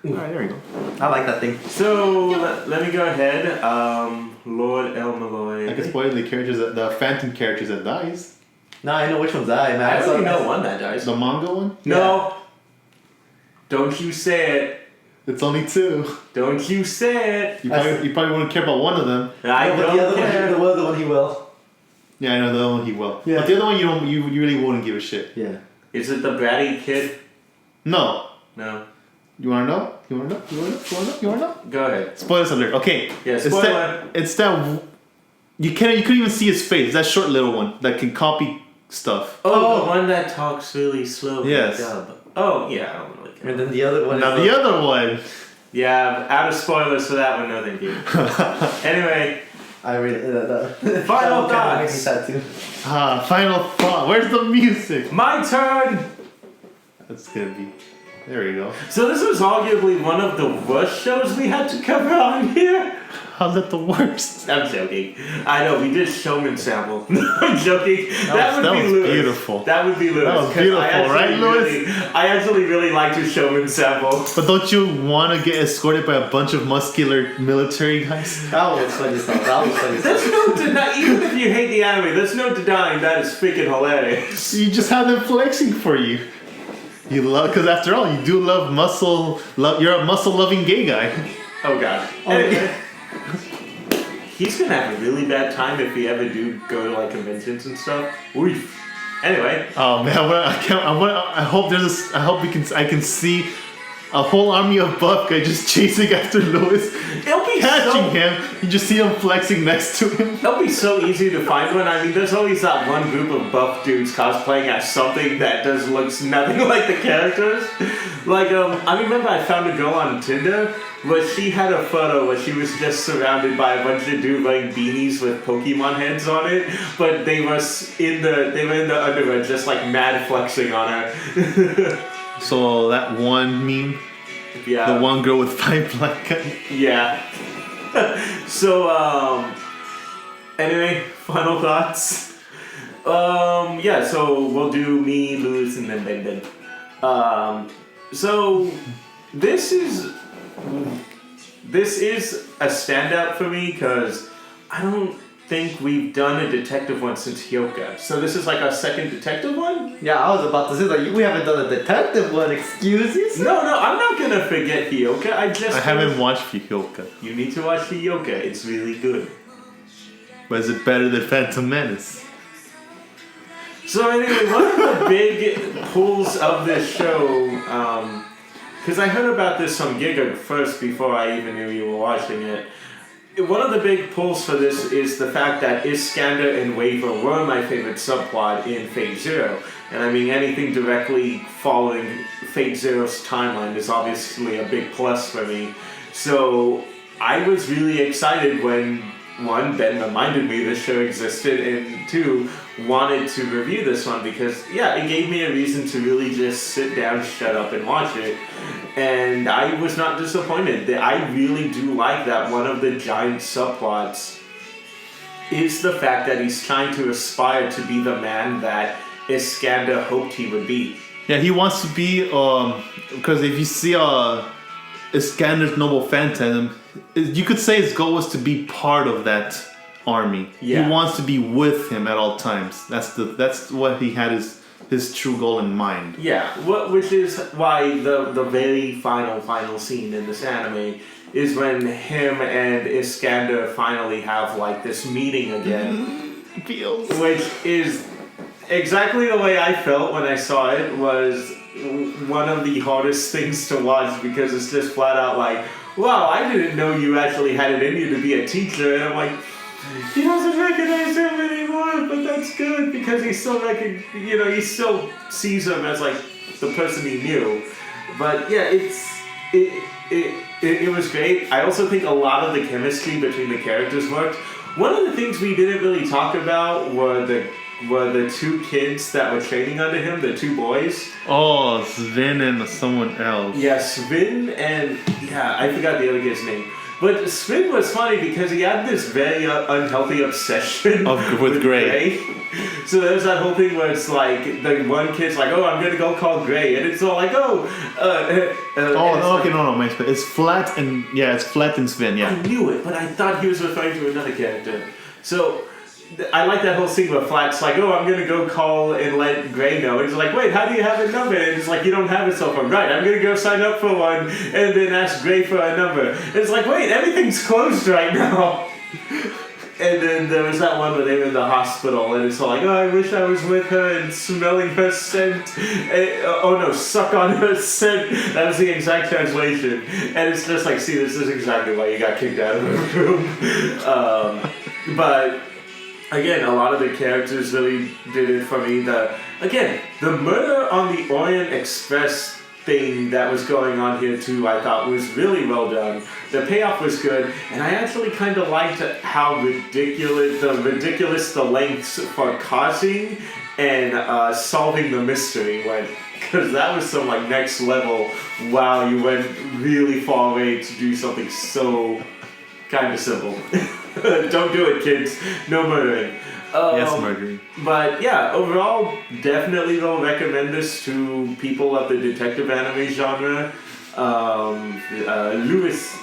Alright, there we go. I like that thing. So let me go ahead. Lord El Malloy. I can spoil the characters, the phantom characters that dies. No, I know which one's that, man. I saw- only know one that dies. The manga one? No. Don't you say it. It's only 2. Don't you say it. You probably wouldn't care about one of them. I No, but don't the other care. one, the other one he will. Yeah, I know the other one he will. Yeah. But the other one you really wouldn't give a shit. Yeah. Is it the bratty kid? No. No. You wanna know? You wanna know? You wanna know? You wanna know? You wanna know? Go ahead. Spoilers alert. Okay. Yeah, It's spoiler. that you couldn't even see his face. That short little one that can copy stuff. Oh, the one that talks really slow. Yes. Dub. Oh, yeah, I don't really care. And then the other one Now is the other one. Yeah, out of spoilers for that one, no thank you. Anyway, I really Final that one kinda makes me thoughts. sad too. Final thought. Where's the music? my turn! That's gonna be. There we go. So this was arguably one of the worst shows we had to cover on here. How's that the worst? I'm joking. I know, we did Showman Sample. I'm joking. That would that be was Lewis. beautiful. That would be Lewis. That was 'cause beautiful, I actually right, Lewis? really- I actually really liked his Showman Sample. But don't you want to get escorted by a bunch of muscular military guys? That was funny stuff. That was funny There's stuff. no denying, even if you hate the anime, there's no denying that is freaking hilarious. You just have them flexing for you. You love, because after all, you do love muscle. You're a muscle-loving gay guy. Oh god. Anyway. He's gonna have a really bad time if we ever do go to like conventions and stuff. Oof. Anyway, Oh man, I hope I hope I can see a whole army of buff guys just chasing after Lewis, it'll be catching so, him. You just see him flexing next to him. it'll be so easy to find one. I mean, there's always that one group of buff dudes cosplaying as something that looks nothing like the characters. Like, I remember I found a girl on Tinder where she had a photo where she was just surrounded by a bunch of dudes wearing beanies with Pokemon heads on it, but they were in the underwear just like mad flexing on her. So that one meme, Yeah. the one girl with 5 black guys. Yeah. So, anyway, final thoughts. Yeah, so we'll do me, Lewis, and then Ben. So this is a standout for me because I don't think we've done a detective one since Hyoka. So this is like our second detective one? Yeah, I was about to say like we haven't done a detective one. Excuse you? No, I'm not gonna forget Hyoka. I haven't watched Fukuoka. You need to watch Hyoka. It's really good. But is it better than Phantom Menace? So anyway, one of the big pulls of this show, because I heard about this from Giga first before I even knew you were watching it. One of the big pulls for this is the fact that Iskander and Waver were my favorite subplot in Fate Zero. And I mean, anything directly following Fate Zero's timeline is obviously a big plus for me. So I was really excited when, one, Ben reminded me this show existed, and two, wanted to review this one because, yeah, it gave me a reason to really just sit down, shut up, and watch it. And I was not disappointed. I really do like that one of the giant subplots is the fact that he's trying to aspire to be the man that Iskander hoped he would be. Yeah, he wants to be, because if you see Iskander's Noble Phantom, you could say his goal was to be part of that army. Yeah. He wants to be with him at all times. That's what he had his true goal in mind. Yeah, which is why the very final scene in this anime is when him and Iskander finally have like this meeting again. Feels. Which is exactly the way I felt when I saw it. Was one of the hardest things to watch because it's just flat out like, wow, I didn't know you actually had it in you to be a teacher. And I'm like, he doesn't recognize him anymore, but that's good because he still he still sees him as like the person he knew. But yeah, it was great. I also think a lot of the chemistry between the characters worked. One of the things we didn't really talk about were the two kids that were training under him, the two boys. Oh, Sven and someone else. Yeah, Sven and I forgot the other kid's name. But Spin was funny because he had this very unhealthy obsession with Gray. So there's that whole thing where it's like the one kid's like, "Oh, I'm gonna go call Gray," and it's all like, "Oh, no, it's flat and it's flat and Spin. Yeah, I knew it, but I thought he was referring to another character. So I like that whole scene where Flat's like, "Oh, I'm gonna go call and let Gray know." And he's like, "Wait, how do you have a number?" And it's like, "You don't have a cell phone." "Right, I'm gonna go sign up for one and then ask Gray for a number." And it's like, "Wait, everything's closed right now." And then there was that one where they were in the hospital and it's all like, "Oh, I wish I was with her and smelling her scent." Suck on her scent. That was the exact translation. And it's just like, see, this is exactly why you got kicked out of the room. But again, a lot of the characters really did it for me. The murder on the Orient Express thing that was going on here too, I thought was really well done. The payoff was good, and I actually kind of liked how ridiculous the lengths for causing and solving the mystery went. Because that was some like next level. Wow, you went really far away to do something so kind of simple. Don't do it, kids. No murdering. Yes, murdering. But yeah, overall, definitely will recommend this to people of the detective anime genre. Lewis.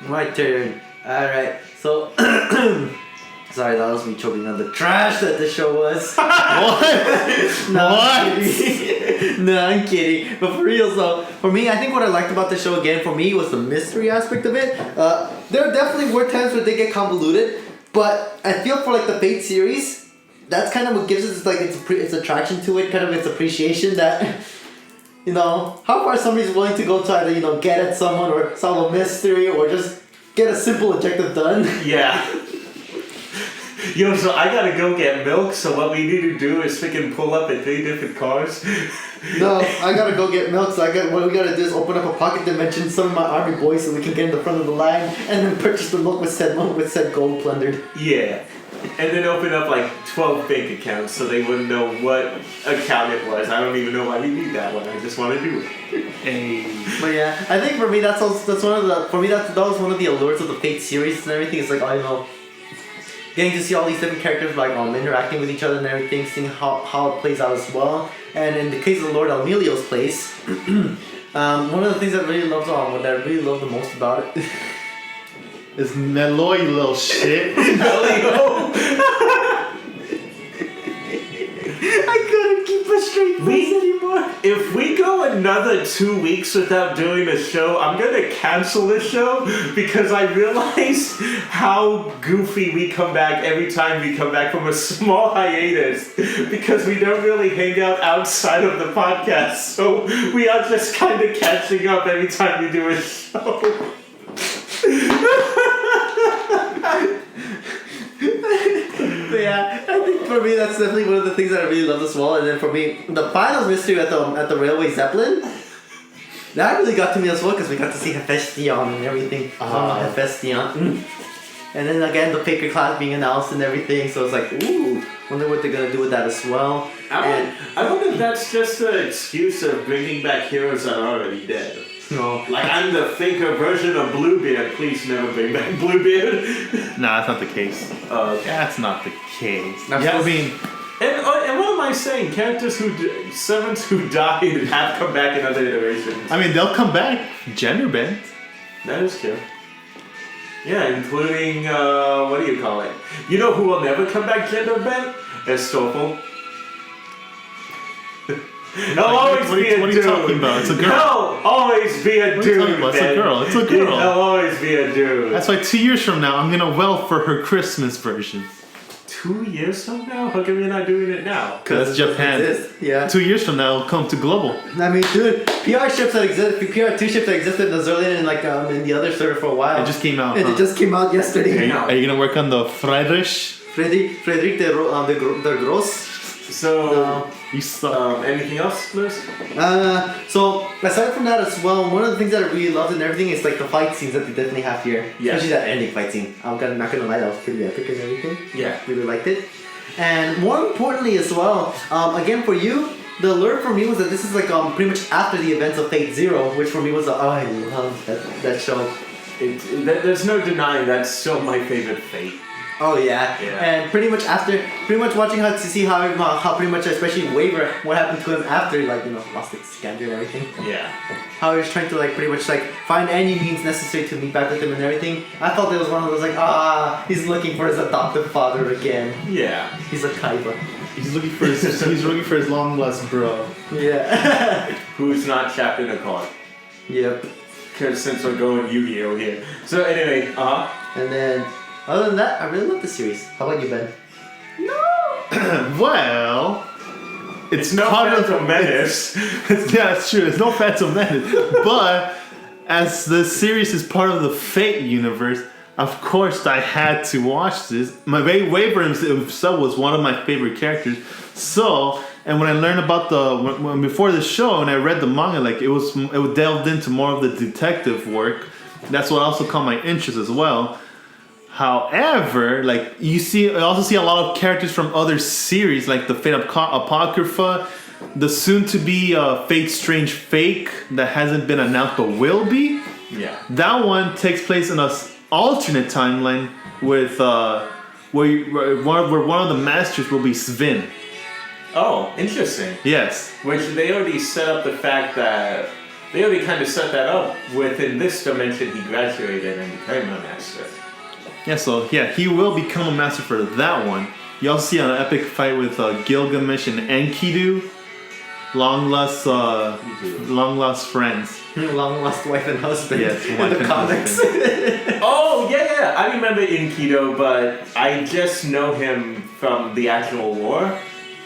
My turn. Alright, so... Sorry, that was me choking on the trash that the show was. What? No, What? I'm kidding. No, I'm kidding. But for real, so for me, I think what I liked about the show again for me was the mystery aspect of it. There definitely were times where they get convoluted, but I feel for like the Fate series, that's kind of what gives us like its attraction to it, kind of its appreciation that. How far somebody's willing to go to either get at someone or solve a mystery or just get a simple objective done. Yeah. Yo, so I gotta go get milk, so what we need to do is freaking pull up at 3 different cars. No, I gotta go get milk, so what we gotta do is open up a pocket dimension, summon my army boys so we can get in the front of the line, and then purchase the milk with said gold plundered. Yeah. And then open up like 12 bank accounts so they wouldn't know what account it was. I don't even know why we need that one. I just want to do it. Hey. But yeah, I think for me that was one of the allures of the Fate series and everything. It's like getting to see all these different characters like interacting with each other and everything, seeing how it plays out as well. And in the case of Lord Almelio's place, one of the things that I really loved the most about it. It's melloi, you little shit. I couldn't keep a straight face anymore. If we go another 2 weeks without doing a show, I'm gonna cancel the show because I realize how goofy we come back every time we come back from a small hiatus because we don't really hang out outside of the podcast, so we are just kind of catching up every time we do a show. But yeah, I think for me that's definitely one of the things that I really love as well. And then for me, the final mystery at the railway zeppelin, that really got to me as well because we got to see Hephaestion and everything. Hephaestion. And then again, the Faker class being announced and everything. So it's like, ooh, wonder what they're gonna do with that as well. I wonder if that's just an excuse of bringing back heroes that are already dead. No. Like, I'm the faker version of Bluebeard. Please never bring back Bluebeard. Nah, that's not the case. Okay. That's not the case. And what am I saying? Servants who died have come back in other iterations. I mean, they'll come back gender bent. That is true. Yeah, including, what do you call it? You know who will never come back gender bent? Estopel. He'll always be a dude. What are you talking about? It's a girl. He'll always be a dude. It's a girl. It's a girl. He'll always be a dude. That's why 2 years from now, I'm gonna welt for her Christmas version. 2 years from now? How come you're not doing it now? Because that's Japan. Yeah. 2 years from now, it'll come to global. I mean, dude, PR2 ships that existed in the Zerlin and like in the other server for a while. It just came out. It just came out yesterday. Are you gonna work on the Friedrich? Frederick de Gross. So, you suck. anything else, Liz? So aside from that as well, one of the things that I really loved and everything is like the fight scenes that they definitely have here. Yeah. Especially that ending fight scene. I'm not gonna lie, that was pretty epic and everything. Yeah. Really liked it. And more importantly as well, again for you, the alert for me was that this is like pretty much after the events of Fate Zero, which for me was I love that show. There's no denying that's still my favorite Fate. Oh yeah. Yeah. And pretty much watching how to see how pretty much especially Waver what happened to him after lost his scandal and everything. Yeah. How he was trying to pretty much find any means necessary to meet back with him and everything. I thought it was one of those he's looking for his adoptive father again. Yeah. He's a Kaiba. He's looking for his long lost bro. Yeah. Who's not trapped in a car. Yep. Because since we're going Yu-Gi-Oh here. So anyway, And then other than that, I really love the series. How about you, Ben? Well, it's no Phantom Menace. Yeah, it's true. It's no Phantom Menace. But as the series is part of the Fate universe, of course I had to watch this. My Waver himself was one of my favorite characters. So, and when I learned about before the show and I read the manga, it delved into more of the detective work. That's what also caught my interest as well. However, you also see a lot of characters from other series, like the Fate Apocrypha, the soon-to-be Fate Strange Fake that hasn't been announced but will be. Yeah. That one takes place in an alternate timeline with where one of the masters will be Sven. Oh, interesting. Yes. Which they already set up the fact that they already kind of set that up within this dimension. He graduated and became a master. Yeah, so he will become a master for that one. You also see an epic fight with Gilgamesh and Enkidu, long lost friends. Long lost wife and husband. Yes, in wife the and comics. Oh yeah, I remember Enkidu, but I just know him from the actual war.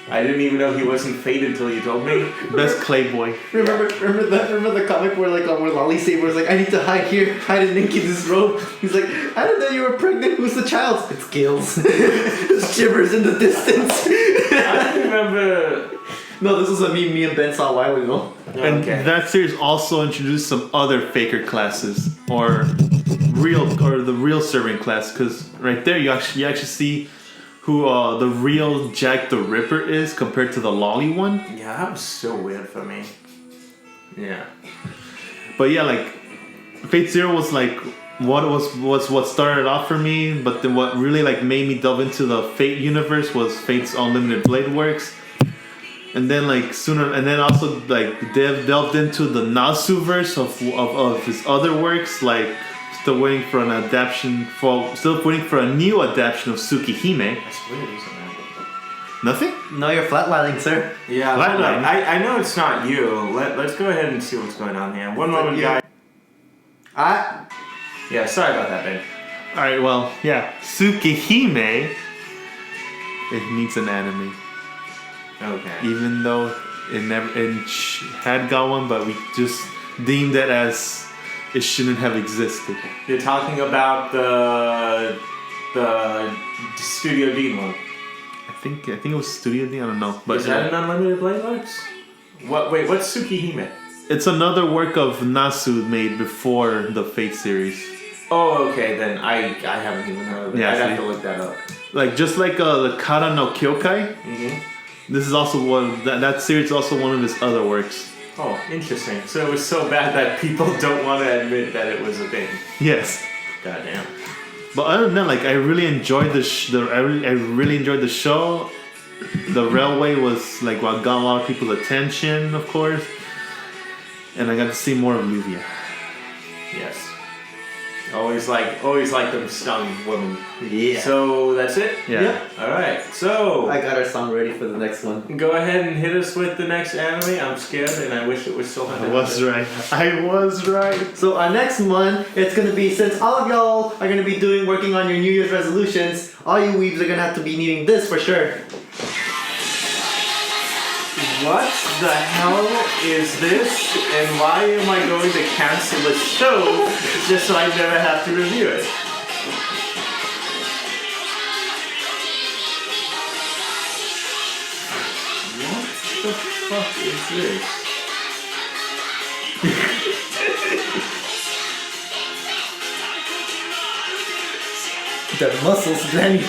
I didn't even know he wasn't Fate until you told me. Best Playboy. Remember the comic where where Lolly Saber was I need to hide here, hide in Enkidu's robe. He's like, I didn't know you were pregnant. Who's the child? It's Gills. It shivers in the distance. I remember. No, this was a meme me and Ben saw a while ago. And that series also introduced some other faker classes, or the real serving class, because right there you actually see who the real Jack the Ripper is compared to the Lolly one. Yeah, that was so weird for me. Yeah. But yeah, Fate Zero was what started off for me, but then what really made me delve into the Fate universe was Fate's Unlimited Blade Works. And then also delved into the Nasu verse of his other works, still waiting for a new adaptation of Tsukihime. That's weird, isn't it? Nothing? No, you're flatlining, sir. Yeah, Flatline. I know it's not you. Let's go ahead and see what's going on here. One moment, guys. Yeah, sorry about that, Ben. Alright, well, yeah. Tsukihime, it needs an anime. Okay. Even though it had got one, but we just deemed it as it shouldn't have existed. You're talking about the Studio D one. I think it was Studio D, I don't know. But Is that an Unlimited Blade Works? Wait, what's Tsukihime? it's another work of Nasu made before the Fate series. Oh, okay, then I haven't even heard of it. Yeah, I'd have see. to look that up. Just like the Kara no Kyokai, Mm-hmm. this is also that series is also one of his other works. Oh, interesting. So it was so bad that people don't want to admit that it was a thing. Yes. Goddamn. But other than that, I really enjoyed I really enjoyed the show. The railway was what got a lot of people's attention, of course, and I got to see more of Luvia. Yes. Always like them stung women. Yeah. So that's it? Yeah. Yep. Alright, so I got our song ready for the next one. go ahead and hit us with the next anime. I'm scared and I wish it was still I was right. I was right. So our next one, it's gonna be, since all of y'all are gonna be working on your New Year's resolutions, all you weebs are gonna have to be needing this for sure. What the hell is this? And why am I going to cancel the show just so I never have to review it? What the fuck is this? The muscles, Lenny.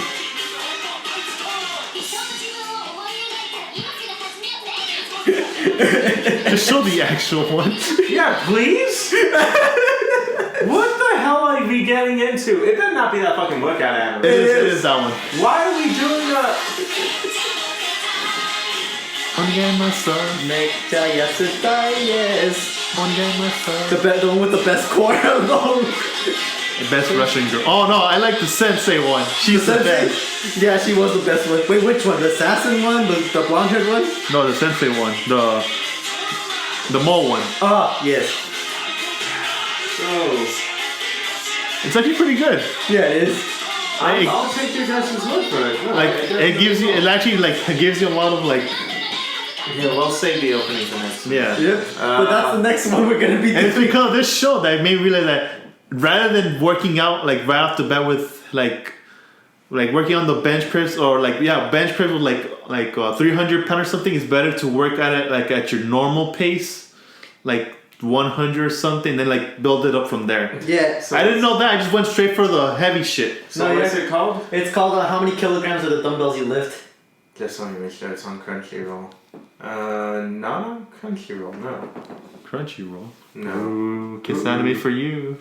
Just show the actual one. Yeah, please? What the hell are we getting into? It better not be that fucking workout anime. It is that one. Why are we doing that? Make yes. The The one with the best core alone. best Russian girl. Oh no, I like the sensei one. She's the best. Yeah, she was the best one. Wait, which one? The assassin one? The blonde haired one? No, the sensei one. The mole one. Ah, yes. So, It's actually pretty good. Yeah, it is. I'll take your guys' word for it. No, Like it gives you. It actually like it gives you a lot of like. Yeah, we'll save the opening for next week. Yeah. Yep. But that's the next one we're gonna be And it's doing. because of this show that made me realize that rather than working out like right off the bat with like working on the bench press or bench press with like 300 pound or something, is better to work at it like at your normal pace, like 100 or something, then like build it up from there. Yeah. I didn't know that. I just went straight for the heavy shit. So No, what's yeah. it called? It's called how many kilograms are the dumbbells you lift? Just let me make sure it's on Crunchyroll. Not on Crunchyroll, no. Crunchyroll. No. Ooh, kiss anime for you.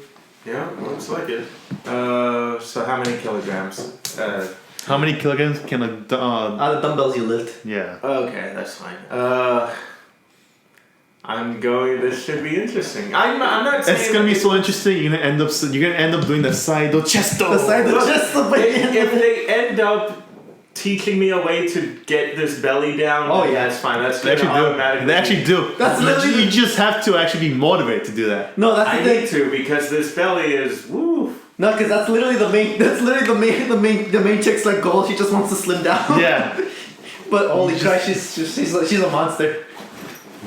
Yeah, looks like it. So how many kilograms? How many kilograms can a The dumbbells you lift. yeah. Okay, that's fine. This should be interesting. I'm not saying It's gonna be so interesting. You're gonna end up doing the side chesto. The side of just the if they end up teaching me a way to get this belly down, Oh, yeah. that's fine. That's They gonna actually do. automatically. They actually do. That's You literally- You just have to actually be motivated to do that. No, that's I the thing. need to because this belly is woo. No, because that's literally the main. That's literally the main chick's like goal. She just wants to slim down. Yeah. But holy crap, she's a monster.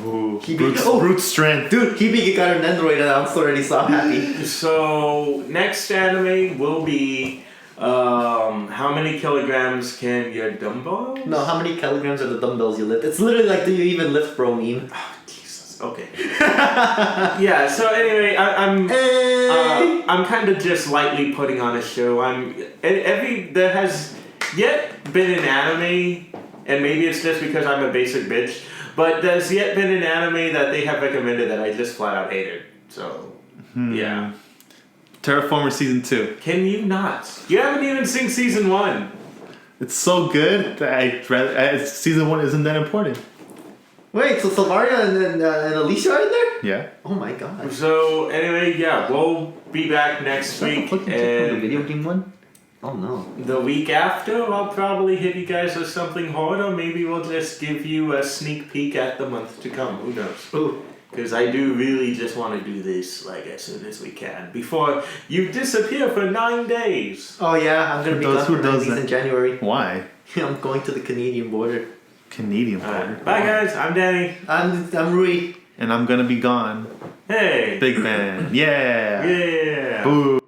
Ooh, He brute strength. Dude, Hibiki got her Nendoroid announced already, so I'm happy. So next anime will be how many kilograms can your dumbbells? No, how many kilograms are the dumbbells you lift? It's literally like, do you even lift, bro? Meme. Jesus. Okay. Yeah. So anyway, I'm kind of just lightly putting on a show. There has yet been an anime, and maybe it's just because I'm a basic bitch, but there's yet been an anime that they have recommended that I just flat out hated. So yeah. Terraformer season 2. Can you not? You haven't even seen season 1. It's so good that season 1 isn't that important. Wait, so Salvaria and Alicia are in there? Yeah. Oh my god. So anyway, yeah, we'll be back next week, The and video game one? Oh no. the week after I'll probably hit you guys with something harder. Maybe we'll just give you a sneak peek at the month to come. Who knows? Ooh. Because I do really just want to do this like as soon as we can before you disappear for 9 days. Oh yeah, I'm gonna be gone for 9 days that? in January. Why? I'm going to the Canadian border. Canadian All border. right. Bye guys. I'm Danny. I'm Rui. And I'm gonna be gone. Hey. Big man. Yeah. Yeah. Boo.